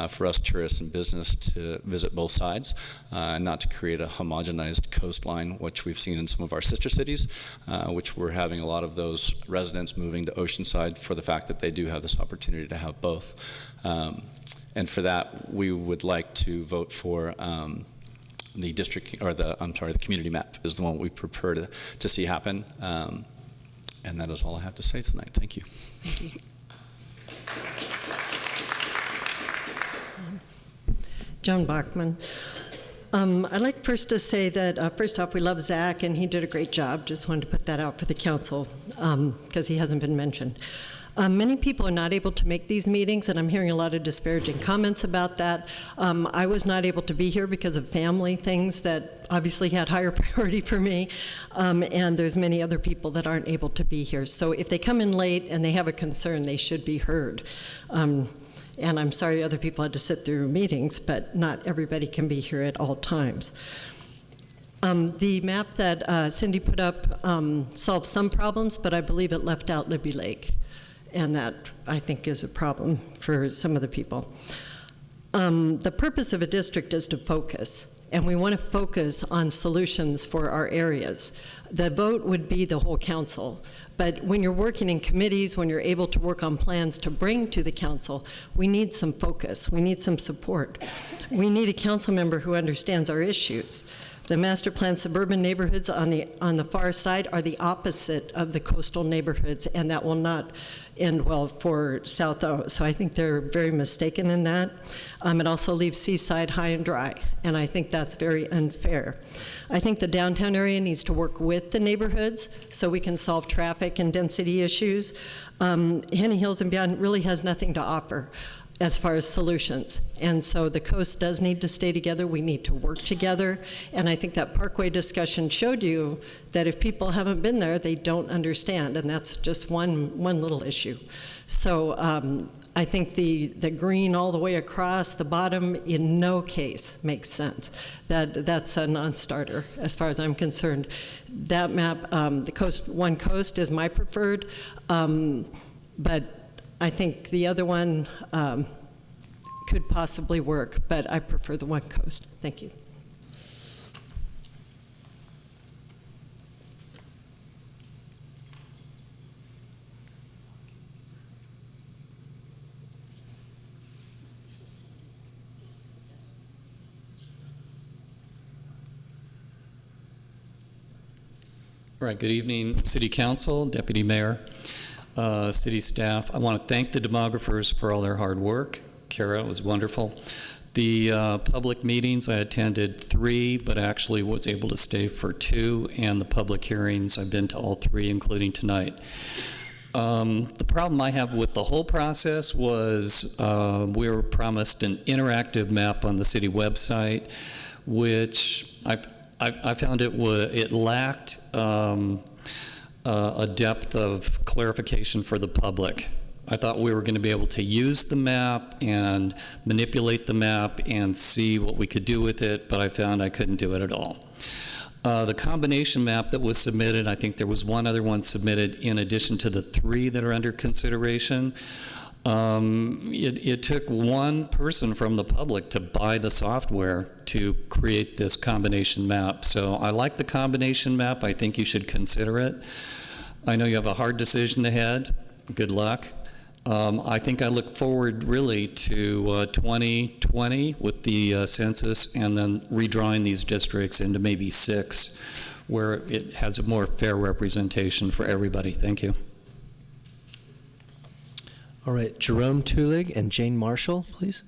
for us tourists and business to visit both sides and not to create a homogenized coastline, which we've seen in some of our sister cities, which we're having a lot of those residents moving to Oceanside for the fact that they do have this opportunity to have both. And for that, we would like to vote for the district, or the community map is the one we prefer to see happen. And that is all I have to say tonight. Thank you. Thank you. Joan Bachman. I'd like first to say that, first off, we love Zach, and he did a great job. Just wanted to put that out for the council, because he hasn't been mentioned. Many people are not able to make these meetings, and I'm hearing a lot of disparaging comments about that. I was not able to be here because of family things that obviously had higher priority for me, and there's many other people that aren't able to be here. So if they come in late and they have a concern, they should be heard. And I'm sorry other people had to sit through meetings, but not everybody can be here at all times. The map that Cindy put up solved some problems, but I believe it left out Libby Lake. And that, I think, is a problem for some of the people. The purpose of a district is to focus, and we want to focus on solutions for our areas. The vote would be the whole council. But when you're working in committees, when you're able to work on plans to bring to the council, we need some focus. We need some support. We need a council member who understands our issues. The master plan suburban neighborhoods on the far side are the opposite of the coastal neighborhoods, and that will not end well for South O. So I think they're very mistaken in that. It also leaves Seaside high and dry, and I think that's very unfair. I think the downtown area needs to work with the neighborhoods so we can solve traffic and density issues. Henny Hills and beyond really has nothing to offer as far as solutions. And so the coast does need to stay together. We need to work together. And I think that Parkway discussion showed you that if people haven't been there, they don't understand. And that's just one little issue. So I think the green all the way across the bottom in no case makes sense. That's a non-starter as far as I'm concerned. That map, the coast, one coast is my preferred, but I think the other one could possibly work, but I prefer the one coast. Thank you. All right, good evening, City Council, Deputy Mayor, city staff. I want to thank the demographers for all their hard work. Kara, it was wonderful. The public meetings, I attended 3, but actually was able to stay for 2, and the public hearings, I've been to all 3, including tonight. The problem I have with the whole process was we were promised an interactive map on the city website, which I found it lacked a depth of clarification for the public. I thought we were going to be able to use the map and manipulate the map and see what we could do with it, but I found I couldn't do it at all. The combination map that was submitted, I think there was one other one submitted in addition to the 3 that are under consideration. It took one person from the public to buy the software to create this combination map. So I like the combination map. I think you should consider it. I know you have a hard decision ahead. Good luck. I think I look forward really to 2020 with the census and then redrawing these districts into maybe 6 where it has a more fair representation for everybody. Thank you. All right, Jerome Tulig and Jane Marshall, please.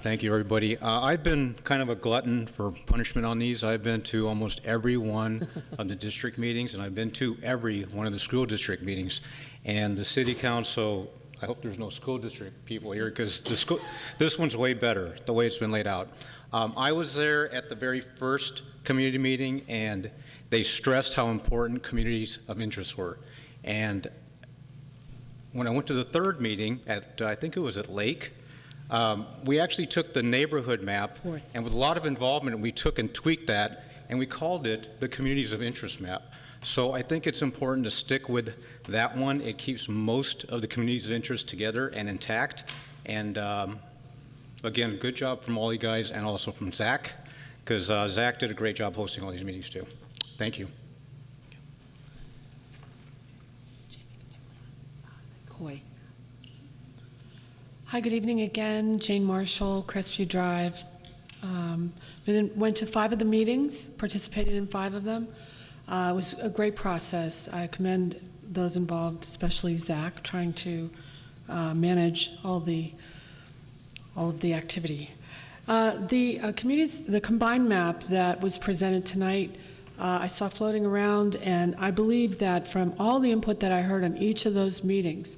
Thank you, everybody. I've been kind of a glutton for punishment on these. I've been to almost every one of the district meetings, and I've been to every one of the school district meetings. And the city council, I hope there's no school district people here, because this one's way better, the way it's been laid out. I was there at the very first community meeting, and they stressed how important communities of interest were. And when I went to the third meeting at, I think it was at Lake, we actually took the neighborhood map, and with a lot of involvement, we took and tweaked that, and we called it the Communities of Interest map. So I think it's important to stick with that one. It keeps most of the communities of interest together and intact. And again, good job from all you guys, and also from Zach, because Zach did a great job hosting all these meetings too. Thank you. Coy. Hi, good evening again. Jane Marshall, Crestview Drive. Went to 5 of the meetings, participated in 5 of them. It was a great process. I commend those involved, especially Zach, trying to manage all of the activity. The combined map that was presented tonight, I saw floating around, and I believe that from all the input that I heard on each of those meetings,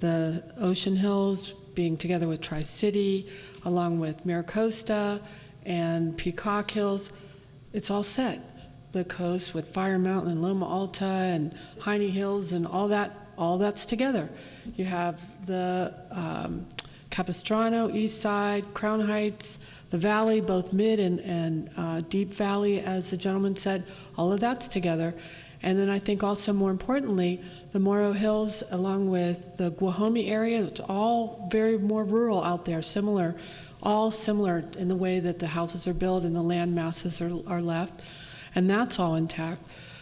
the Ocean Hills being together with Tri-City, along with Maricosta and Peacock Hills, it's all set. The coast with Fire Mountain and Loma Alta and Hiney Hills and all that's together. You have the Capistrano, East Side, Crown Heights, the Valley, both Mid and Deep Valley, as the gentleman said, all of that's together. And then I think also more importantly, the Morro Hills along with the Guajome area, it's all very more rural out there, all similar in the way that the houses are built and the land masses are left, and that's all intact.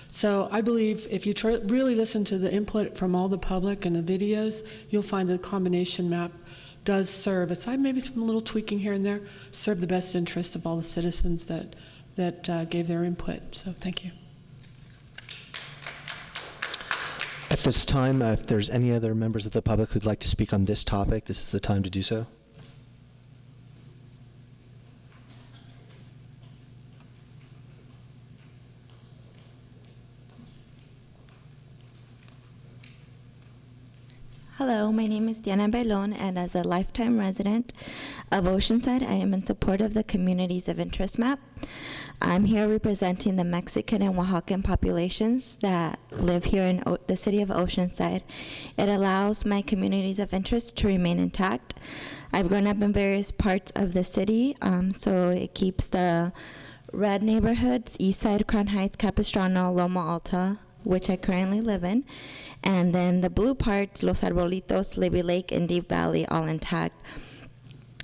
So I believe if you really listen to the input from all the public and the videos, you'll find the combination map does serve, aside maybe some little tweaking here and there, serve the best interest of all the citizens that gave their input. So thank you. At this time, if there's any other members of the public who'd like to speak on this topic, this is the time to do so. Hello, my name is Diana Belon, and as a lifetime resident of Oceanside, I am in support of the Communities of Interest map. I'm here representing the Mexican and Oaxacan populations that live here in the city of Oceanside. It allows my communities of interest to remain intact. I've grown up in various parts of the city, so it keeps the red neighborhoods, East Side, Crown Heights, Capistrano, Loma Alta, which I currently live in, and then the blue parts, Los Arbolitos, Libby Lake, and Deep Valley, all intact.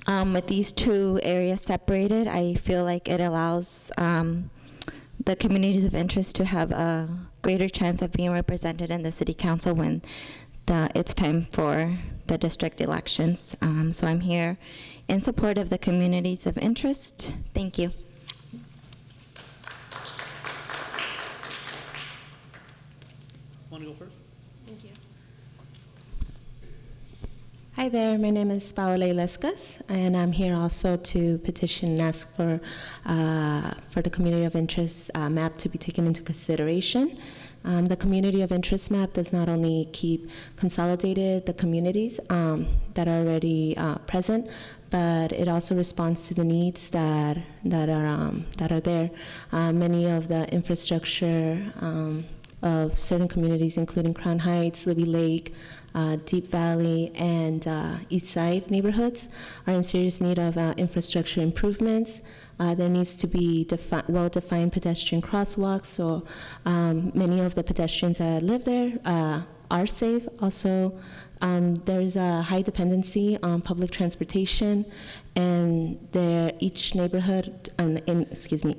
With these 2 areas separated, I feel like it allows the communities of interest to have a greater chance of being represented in the city council when it's time for the district elections. So I'm here in support of the communities of interest. Thank you. Want to go first? Thank you. Hi there, my name is Paola Ilescas, and I'm here also to petition and ask for the community of interest map to be taken into consideration. The community of interest map does not only keep consolidated the communities that are already present, but it also responds to the needs that are there. Many of the infrastructure of certain communities, including Crown Heights, Libby Lake, Deep Valley, and East Side neighborhoods, are in serious need of infrastructure improvements. There needs to be well-defined pedestrian crosswalks, so many of the pedestrians that live there are safe. Also, there's a high dependency on public transportation, and each neighborhood,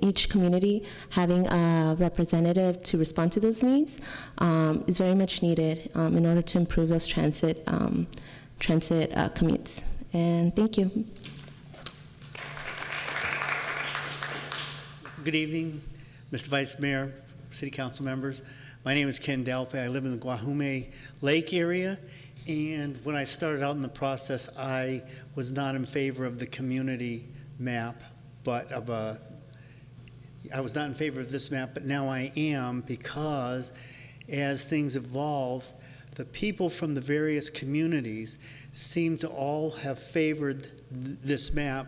each community having a representative to respond to those needs is very much needed in order to improve those transit commutes. And thank you. Good evening, Mr. Vice Mayor, City Council members. My name is Ken Dalpe. I live in the Guajume Lake area, and when I started out in the process, I was not in favor of the community map, but I was not in favor of this map, but now I am, because as things evolve, the people from the various communities seem to all have favored this map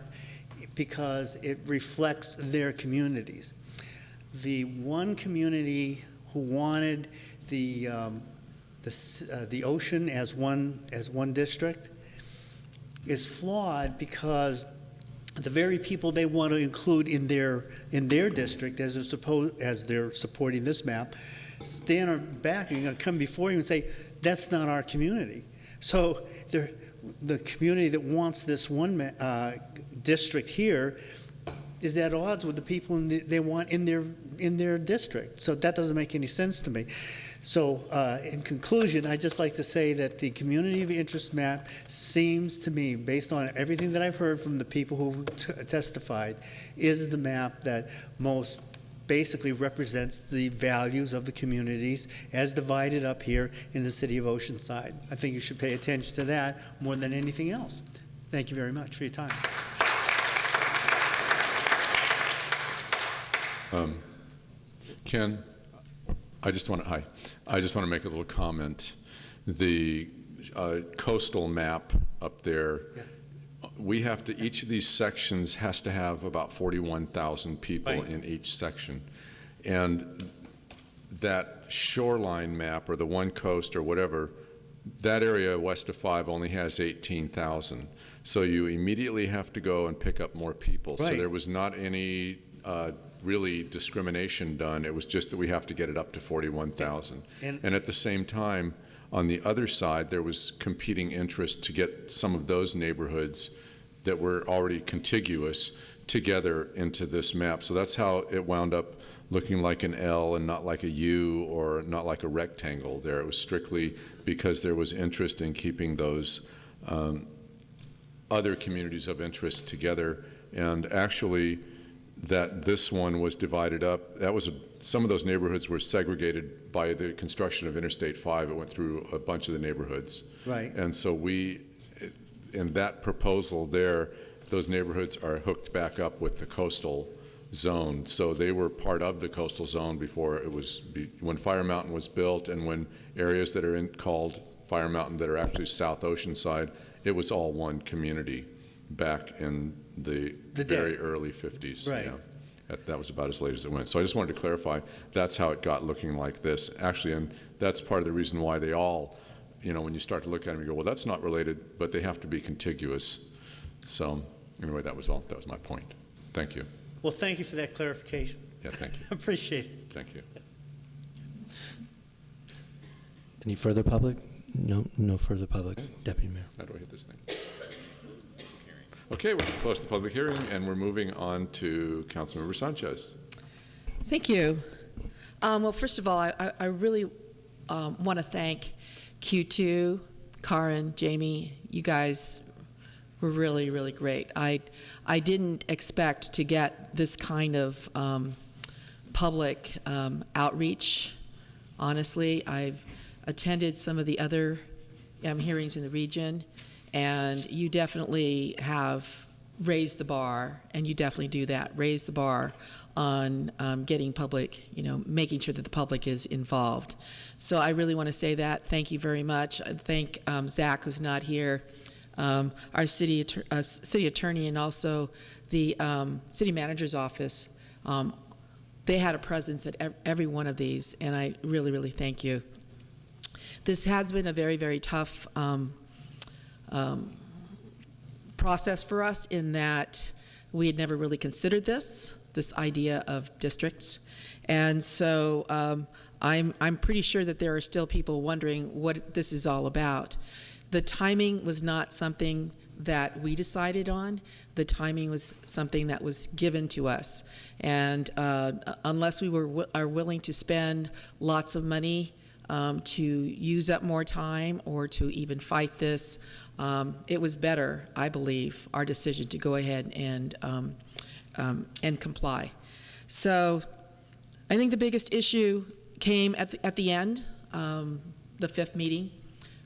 because it reflects their communities. The one community who wanted the ocean as one district is flawed, because the very people they want to include in their district, as they're supporting this map, stand back and come before you and say, that's not our community. So the community that wants this one district here is at odds with the people they want in their district. So that doesn't make any sense to me. So in conclusion, I'd just like to say that the community of interest map seems to me, based on everything that I've heard from the people who testified, is the map that most basically represents the values of the communities as divided up here in the city of Oceanside. I think you should pay attention to that more than anything else. Thank you very much for your time. Ken, I just want to make a little comment. The coastal map up there, we have to, each of these sections has to have about 41,000 people in each section. And that shoreline map, or the one coast or whatever, that area west of 5 only has 18,000. So you immediately have to go and pick up more people. So there was not any really discrimination done. It was just that we have to get it up to 41,000. And at the same time, on the other side, there was competing interest to get some of those neighborhoods that were already contiguous together into this map. So that's how it wound up looking like an L and not like a U or not like a rectangle there. It was strictly because there was interest in keeping those other communities of interest together. And actually, that this one was divided up. That was some of those neighborhoods were segregated by the construction of Interstate 5. It went through a bunch of the neighborhoods. Right. And so in that proposal there, those neighborhoods are hooked back up with the coastal zone. So they were part of the coastal zone before it was, when Fire Mountain was built, and when areas that are called Fire Mountain that are actually South Oceanside, it was all one community back in the very early 50s. Right. Yeah. That was about as late as it went. So I just wanted to clarify, that's how it got looking like this. Actually, and that's part of the reason why they all, when you start to look at them, you go, well, that's not related, but they have to be contiguous. So anyway, that was all. That was my point. Thank you. Well, thank you for that clarification. Yeah, thank you. Appreciate it. Thank you. Any further public? No further public. Deputy Mayor. How do I hit this thing? Okay, we're going to close the public hearing, and we're moving on to Councilmember Sanchez. Thank you. Well, first of all, I really want to thank Q2, Karin, Jamie, you guys were really, really great. I didn't expect to get this kind of public outreach. Honestly, I've attended some of the other hearings in the region, and you definitely have raised the bar, and you definitely do that, raise the bar on getting public, making sure that the public is involved. So I really want to say that. Thank you very much. I thank Zach, who's not here, our city attorney, and also the city manager's office. They had a presence at every one of these, and I really, really thank you. This has been a very, very tough process for us in that we had never really considered this idea of districts. And so I'm pretty sure that there are still people wondering what this is all about. The timing was not something that we decided on. The timing was something that was given to us. And unless we are willing to spend lots of money to use up more time or to even fight this, it was better, I believe, our decision to go ahead and comply. So I think the biggest issue came at the end, the fifth meeting,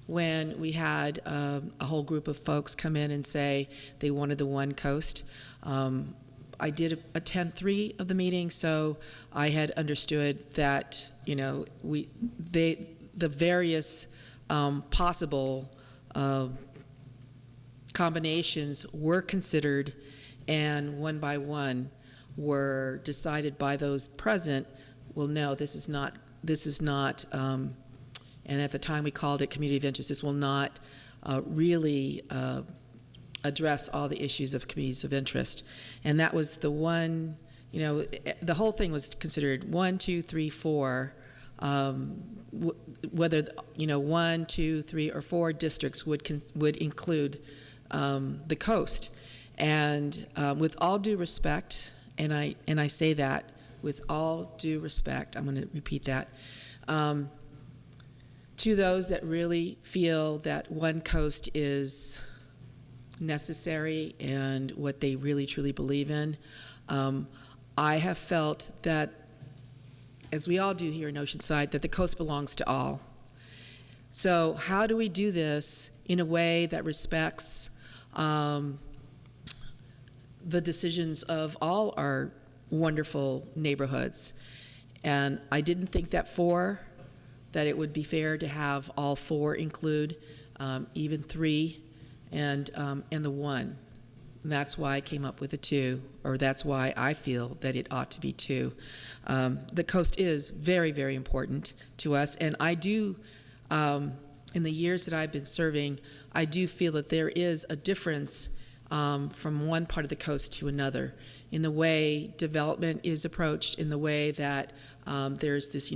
when we had a whole group of folks come in and say they wanted the one coast. I did attend 3 of the meetings, so I had understood that the various possible combinations were considered, and one by one were decided by those present. Well, no, this is not, and at the time we called it community of interest, this will not really address all the issues of communities of interest. And that was the one, the whole thing was considered 1, 2, 3, 4, whether 1, 2, 3, or 4 districts would include the coast. And with all due respect, and I say that with all due respect, I'm going to repeat that, to those that really feel that one coast is necessary and what they really truly believe in, I have felt that, as we all do here in Oceanside, that the coast belongs to all. So how do we do this in a way that respects the decisions of all our wonderful neighborhoods? And I didn't think that it would be fair to have all 4 include, even 3, and the 1. And that's why I came up with a 2, or that's why I feel that it ought to be 2. The coast is very, very important to us, and I do, in the years that I've been serving, I do feel that there is a difference from one part of the coast to another in the way development is approached, in the way that there's this,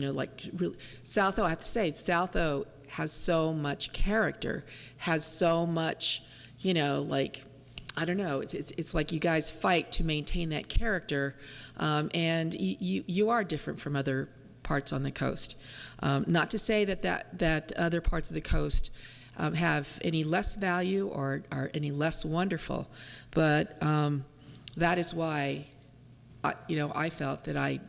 South O, I have to say, South O has so much character, has so much, I don't know, it's like you guys fight to maintain that character, and you are different from other parts on the coast. Not to say that other parts of the coast have any less value or are any less wonderful, but that is why I felt that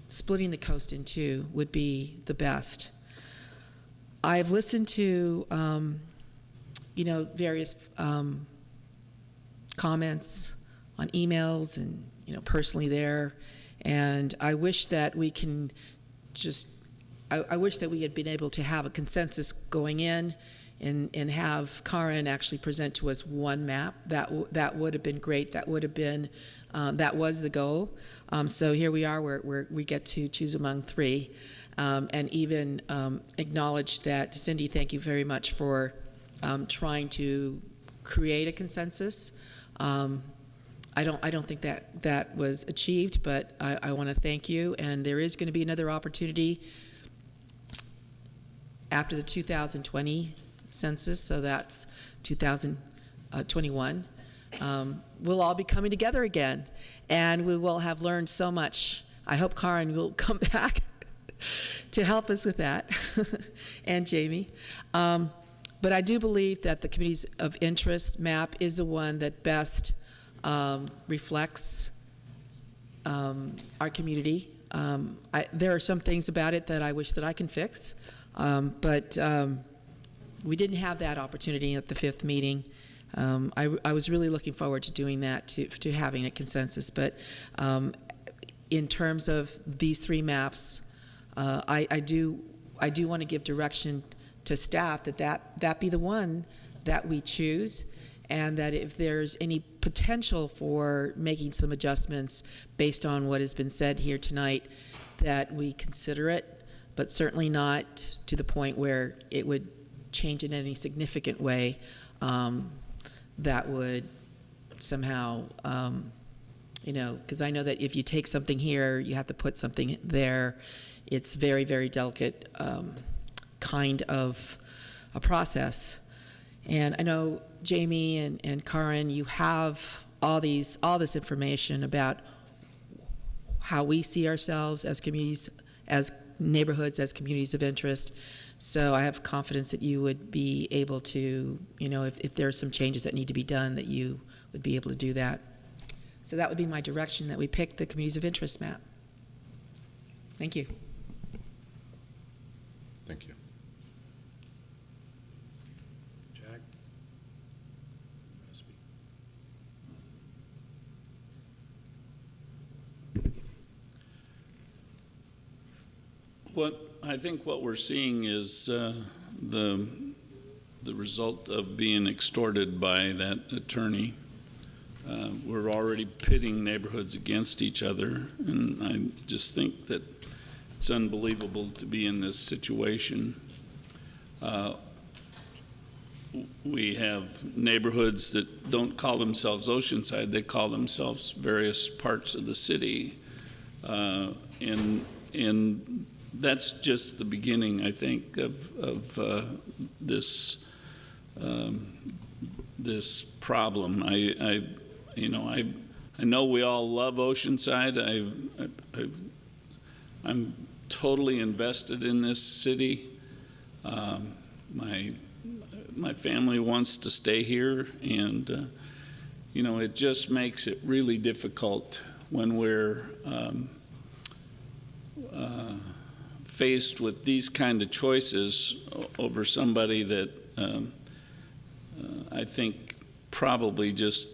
splitting the coast in 2 would be the best. I've listened to various comments on emails and personally there, and I wish that we can I wish that we had been able to have a consensus going in and have Karin actually present to us one map. That would have been great. That would have been that was the goal. So here we are, where we get to choose among 3, and even acknowledge that, Cindy, thank you very much for trying to create a consensus. I don't think that was achieved, but I want to thank you. And there is going to be another opportunity after the 2020 census, so that's 2021. We'll all be coming together again, and we will have learned so much. I hope Karin will come back to help us with that, and Jamie. But I do believe that the communities of interest map is the one that best reflects our community. There are some things about it that I wish that I can fix, but we didn't have that opportunity at the 5th meeting. I was really looking forward to doing that, to having a consensus. But in terms of these 3 maps, I do want to give direction to staff that be the one that we choose, and that if there's any potential for making some adjustments based on what has been said here tonight, that we consider it, but certainly not to the point where it would change in any significant way that would somehow, because I know that if you take something here, you have to put something there. It's very, very delicate kind of a process. And I know, Jamie and Karen, you have all this information about how we see ourselves as communities, as neighborhoods, as communities of interest. So I have confidence that you would be able to, if there are some changes that need to be done, that you would be able to do that. So that would be my direction, that we pick the communities of interest map. Thank you. Thank you. Jack? I think what we're seeing is the result of being extorted by that attorney. We're already pitting neighborhoods against each other, and I just think that it's unbelievable to be in this situation. We have neighborhoods that don't call themselves Oceanside, they call themselves various parts of the city. And that's just the beginning, I think, of this this problem. I know we all love Oceanside. I'm totally invested in this city. My family wants to stay here, and it just makes it really difficult when we're faced with these kind of choices over somebody that I think probably just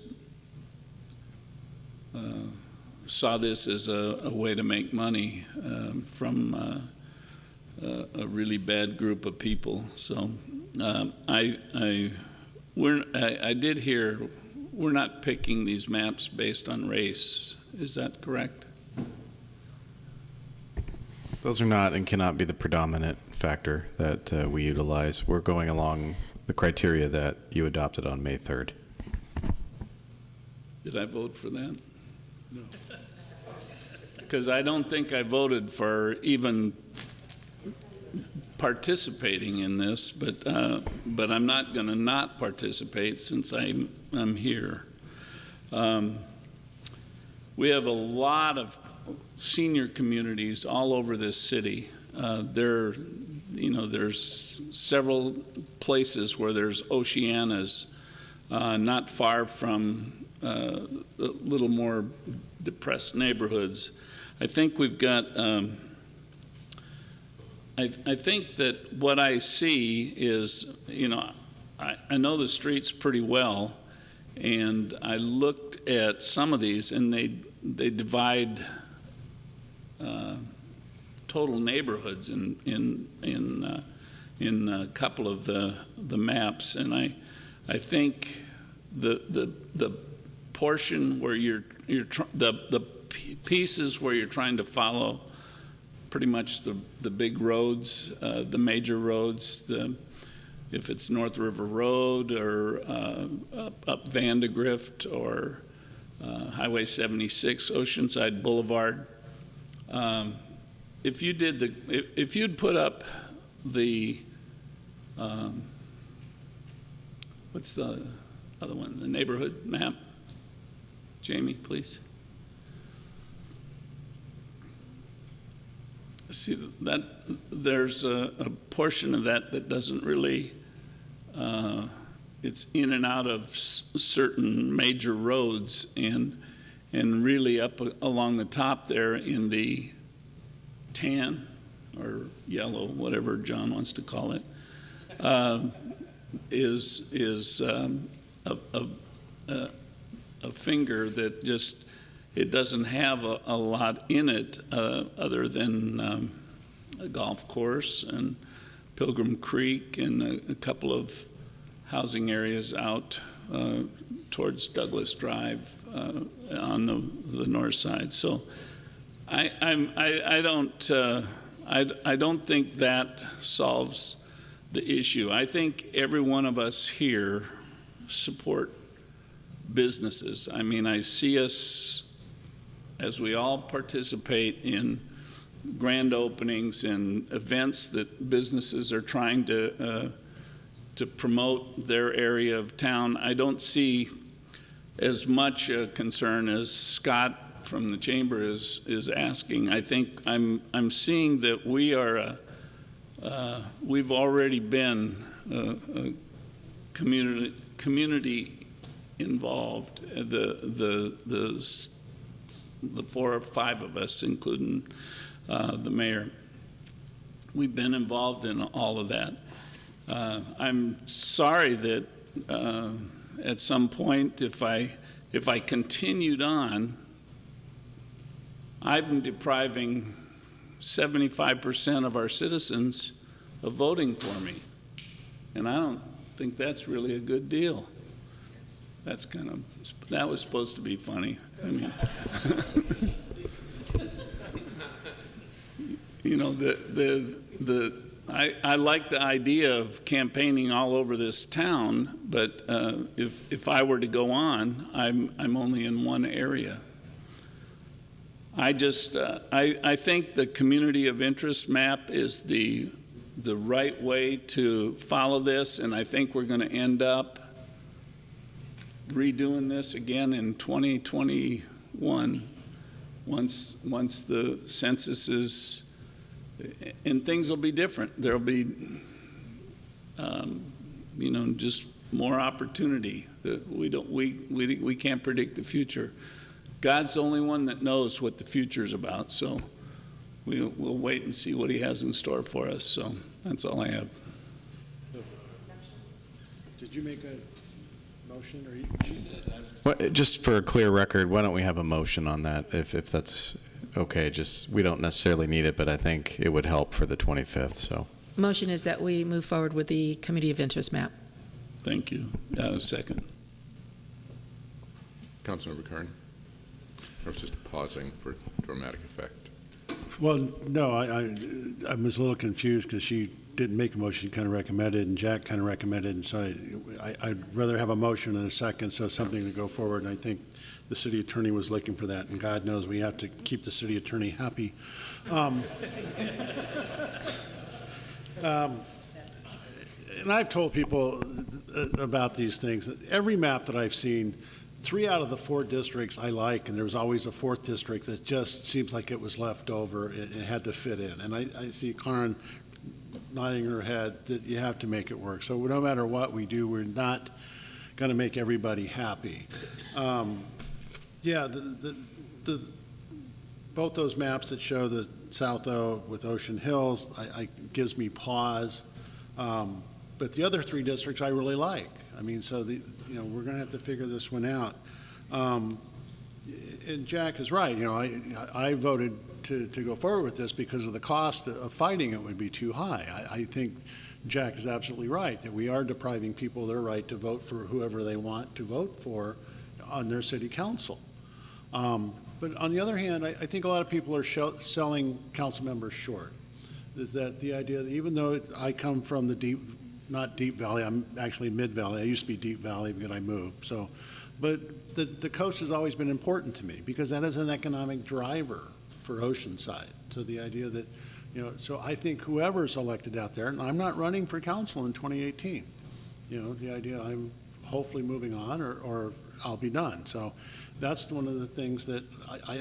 saw this as a way to make money from a really bad group of people. So I did hear we're not picking these maps based on race. Is that correct? Those are not and cannot be the predominant factor that we utilize. We're going along the criteria that you adopted on May 3rd. Did I vote for that? No. Because I don't think I voted for even participating in this, but I'm not going to not participate since I'm here. We have a lot of senior communities all over this city. There's several places where there's Oceanas, not far from little more depressed neighborhoods. I think we've got. I think that what I see is, I know the streets pretty well, and I looked at some of these, and they divide total neighborhoods in a couple of the maps, and I think the portion where the pieces where you're trying to follow pretty much the big roads, the major roads, if it's North River Road or up Vandegrift or Highway 76, Oceanside Boulevard. If you'd put up the what's the other one? The neighborhood map, Jamie, please. see that there's a portion of that doesn't really, it's in and out of certain major roads, and really up along the top there in the tan or yellow, whatever John wants to call it, is a finger that just, it doesn't have a lot in it other than a golf course and Pilgrim Creek and a couple of housing areas out towards Douglas Drive on the north side. So I don't think that solves the issue. I think every one of us here support businesses. I mean, I see us as we all participate in grand openings and events that businesses are trying to promote their area of town. I don't see as much a concern as Scott from the chamber is asking. I think I'm seeing that we are we've already been a community involved. The 4 or 5 of us, including the mayor, we've been involved in all of that. I'm sorry that at some point, if I continued on, I'm depriving 75% of our citizens of voting for me, and I don't think that's really a good deal. That was supposed to be funny. I mean, you know, I like the idea of campaigning all over this town, but if I were to go on, I'm only in one area. I think the community of interest map is the right way to follow this, and I think we're going to end up redoing this again in 2021 once the census is, and things will be different. There'll be you know, just more opportunity. That we can't predict the future. God's the only one that knows what the future is about, so we'll wait and see what he has in store for us. So that's all I have. Did you make a motion, or Well, just for a clear record, why don't we have a motion on that, if that's okay? Just, we don't necessarily need it, but I think it would help for the 25th, so. Motion is that we move forward with the committee of interest map. Thank you. Second. Councilmember Carney? I was just pausing for dramatic effect. Well, no, I was a little confused because she didn't make a motion. She kind of recommended, and Jack kind of recommended, and so I'd rather have a motion in a second, so something to go forward, and I think the city attorney was looking for that, and God knows we have to keep the city attorney happy. And I've told people about these things, that every map that I've seen, 3 out of the 4 districts I like, and there was always a 4th district that just seems like it was left over. It had to fit in. And I see Karen nodding her head that you have to make it work. So no matter what we do, we're not going to make everybody happy. Yeah, both those maps that show the South O with Ocean Hills, gives me pause. But the other 3 districts I really like. I mean, so we're going to have to figure this one out. And Jack is right. You know, I voted to go forward with this because of the cost of fighting it would be too high. I think Jack is absolutely right that we are depriving people their right to vote for whoever they want to vote for on their city council. But on the other hand, I think a lot of people are selling council members short. Is that the idea that even though I come from the not Deep Valley, I'm actually Mid Valley. I used to be Deep Valley, but I moved. So, but the coast has always been important to me because that is an economic driver for Oceanside. So the idea that, so I think whoever's elected out there, and I'm not running for council in 2018. The idea I'm hopefully moving on or I'll be done. So that's one of the things that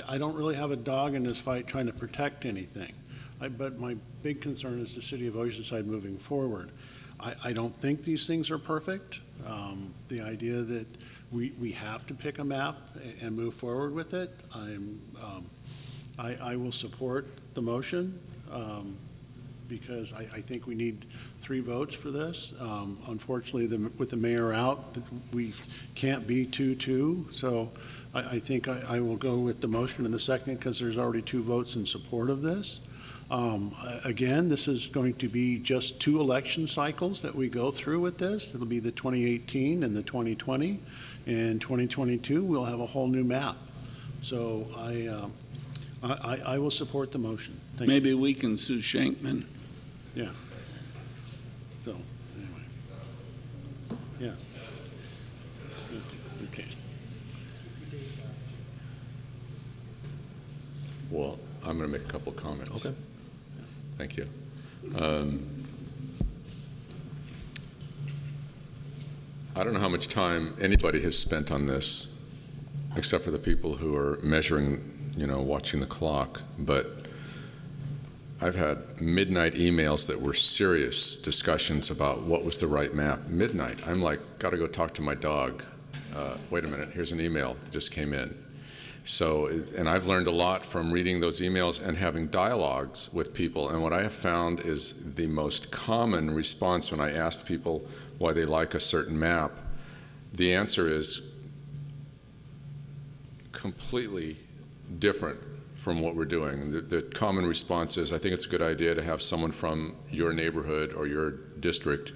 I don't really have a dog in this fight trying to protect anything. But my big concern is the city of Oceanside moving forward. I don't think these things are perfect. The idea that we have to pick a map and move forward with it, I will support the motion because I think we need 3 votes for this. Unfortunately, with the mayor out, we can't be 2-2. So I think I will go with the motion in the second because there's already 2 votes in support of this. Again, this is going to be just 2 election cycles that we go through with this. It'll be the 2018 and the 2020. In 2022, we'll have a whole new map. So I will support the motion. Maybe we can sue Shankman. Yeah. So, anyway. Yeah. Okay. Well, I'm going to make a couple comments. Okay. Thank you. I don't know how much time anybody has spent on this, except for the people who are measuring, watching the clock, but I've had midnight emails that were serious discussions about what was the right map. Midnight. I'm like, got to go talk to my dog. Wait a minute, here's an email that just came in. So, and I've learned a lot from reading those emails and having dialogues with people. And what I have found is the most common response when I ask people why they like a certain map, the answer is completely different from what we're doing. The common response is, I think it's a good idea to have someone from your neighborhood or your district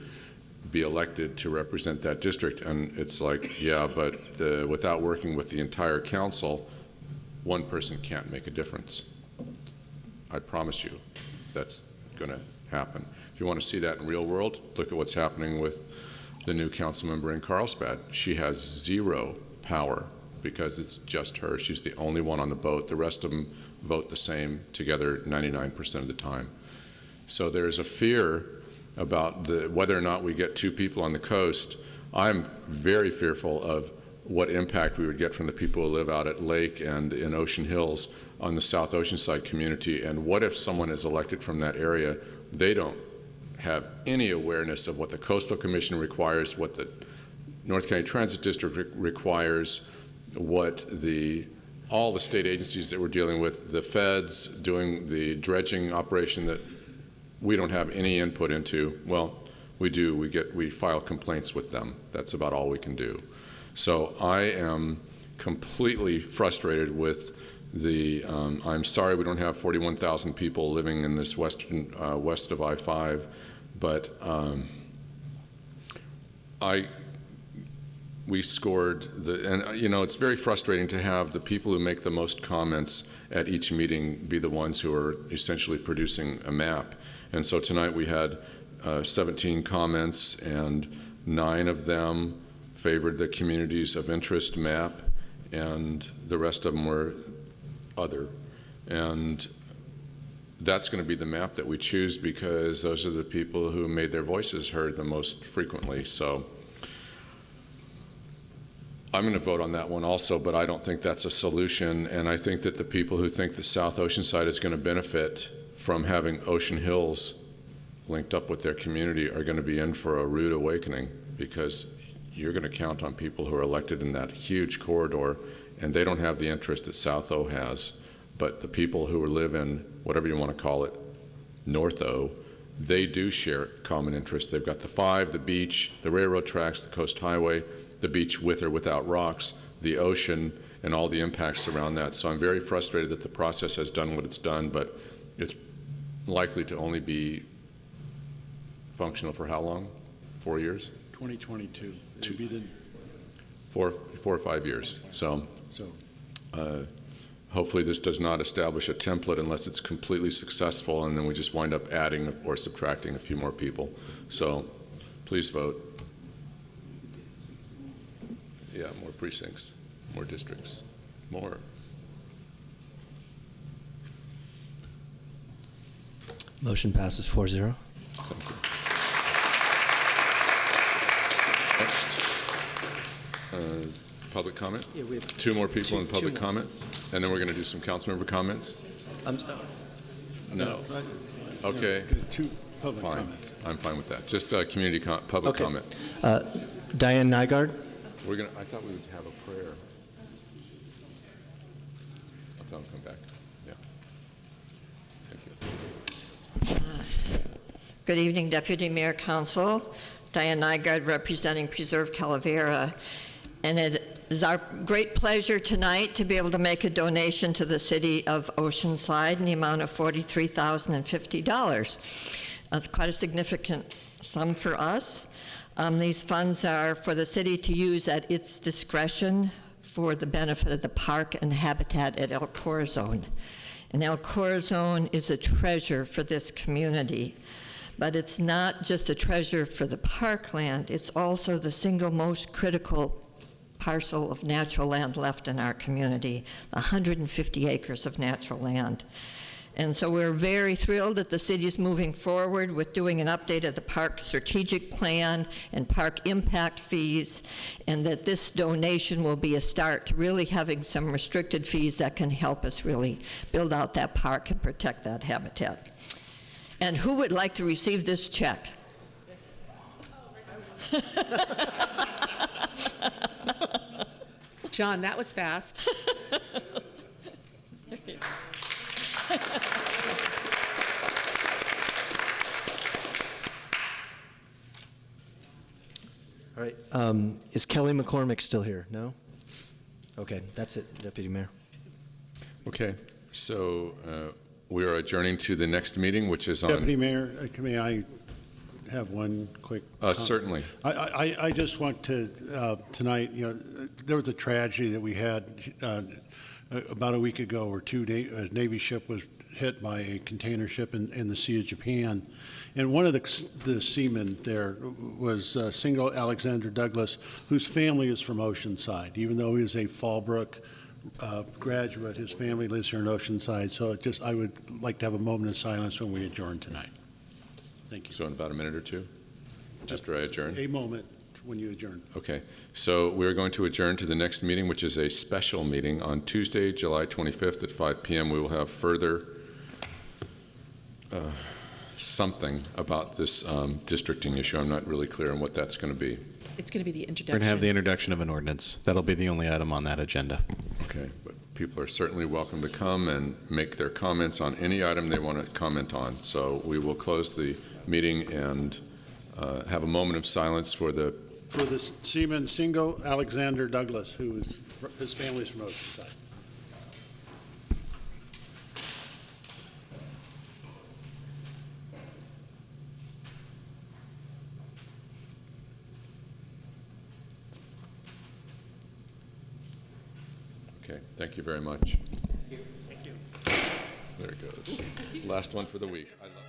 be elected to represent that district. And it's like, yeah, but without working with the entire council, one person can't make a difference. I promise you that's going to happen. If you want to see that in real world, look at what's happening with the new council member in Carlsbad. She has 0 power because it's just her. She's the only one on the boat. The rest of them vote the same together 99% of the time. So there's a fear about whether or not we get 2 people on the coast. I'm very fearful of what impact we would get from the people who live out at Lake and in Ocean Hills on the South Oceanside community. And what if someone is elected from that area, they don't have any awareness of what the Coastal Commission requires, what the North County Transit District requires, what all the state agencies that we're dealing with, the feds doing the dredging operation that we don't have any input into. Well, we do. We file complaints with them. That's about all we can do. So I am completely frustrated with I'm sorry we don't have 41,000 people living in this west of I-5, but we scored and it's very frustrating to have the people who make the most comments at each meeting be the ones who are essentially producing a map. And so tonight we had 17 comments, and 9 of them favored the communities of interest map, and the rest of them were other. And that's going to be the map that we choose because those are the people who made their voices heard the most frequently. So I'm going to vote on that one also, but I don't think that's a solution. And I think that the people who think that South Oceanside is going to benefit from having Ocean Hills linked up with their community are going to be in for a rude awakening, because you're going to count on people who are elected in that huge corridor, and they don't have the interest that South O has. But the people who live in, whatever you want to call it, North O, they do share common interests. They've got the 5, the beach, the railroad tracks, the coast highway, the beach with or without rocks, the ocean, and all the impacts around that. So I'm very frustrated that the process has done what it's done, but it's likely to only be functional for how long? 4 years? 2022. It'll be the 4 or 5 years. So hopefully this does not establish a template unless it's completely successful, and then we just wind up adding or subtracting a few more people. So please vote. Yeah, more precincts, more districts, more. Motion passes 4-0. Thank you. Next, public comment? Yeah, we have 2 more people in public more. comment, and then we're going to do some council member comments. No. Okay. Two public Fine. comments. I'm fine with that. Just community public Okay. comment. Diane Nygaard? I thought we would have a prayer. I'll tell him to come back. Yeah. Thank you. Good evening, Deputy Mayor, Council. Diane Nygaard representing Preserve Calavera. And it is our great pleasure tonight to be able to make a donation to the city of Oceanside in the amount of $43,050. That's quite a significant sum for us. These funds are for the city to use at its discretion for the benefit of the park and habitat at El Corazon. And El Corazon is a treasure for this community. But it's not just a treasure for the parkland, it's also the single most critical parcel of natural land left in our community, 150 acres of natural land. And so we're very thrilled that the city is moving forward with doing an update of the park strategic plan and park impact fees, and that this donation will be a start to really having some restricted fees that can help us really build out that park and protect that habitat. And who would like to receive this check? John, that was fast. All right. Is Kelly McCormick still here? No? Okay, that's it, Deputy Mayor. Okay, so we are adjourning to the next meeting, which is on... Deputy Mayor, may I have one quick comment? Certainly. I just want to, tonight, there was a tragedy that we had about a week ago where a Navy ship was hit by a container ship in the Sea of Japan. And one of the seamen there was Single Alexander Douglas, whose family is from Oceanside. Even though he is a Fallbrook graduate, his family lives here in Oceanside. So I would like to have a moment of silence when we adjourn tonight. Thank you. So in about a minute or two, after I adjourn? A moment when you adjourn. Okay, so we're going to adjourn to the next meeting, which is a special meeting on Tuesday, July 25th at 5 p.m. We will have further something about this districting issue. I'm not really clear on what that's going to be. It's going to be the We're introduction. going to have the introduction of an ordinance. That'll be the only item on that agenda. Okay, but people are certainly welcome to come and make their comments on any item they want to comment on. So we will close the meeting and have a moment of silence for the seaman Single Alexander Douglas, who is his family's from Oceanside. Okay, thank you very much. Thank you. There it goes. Last one for the week. I love it.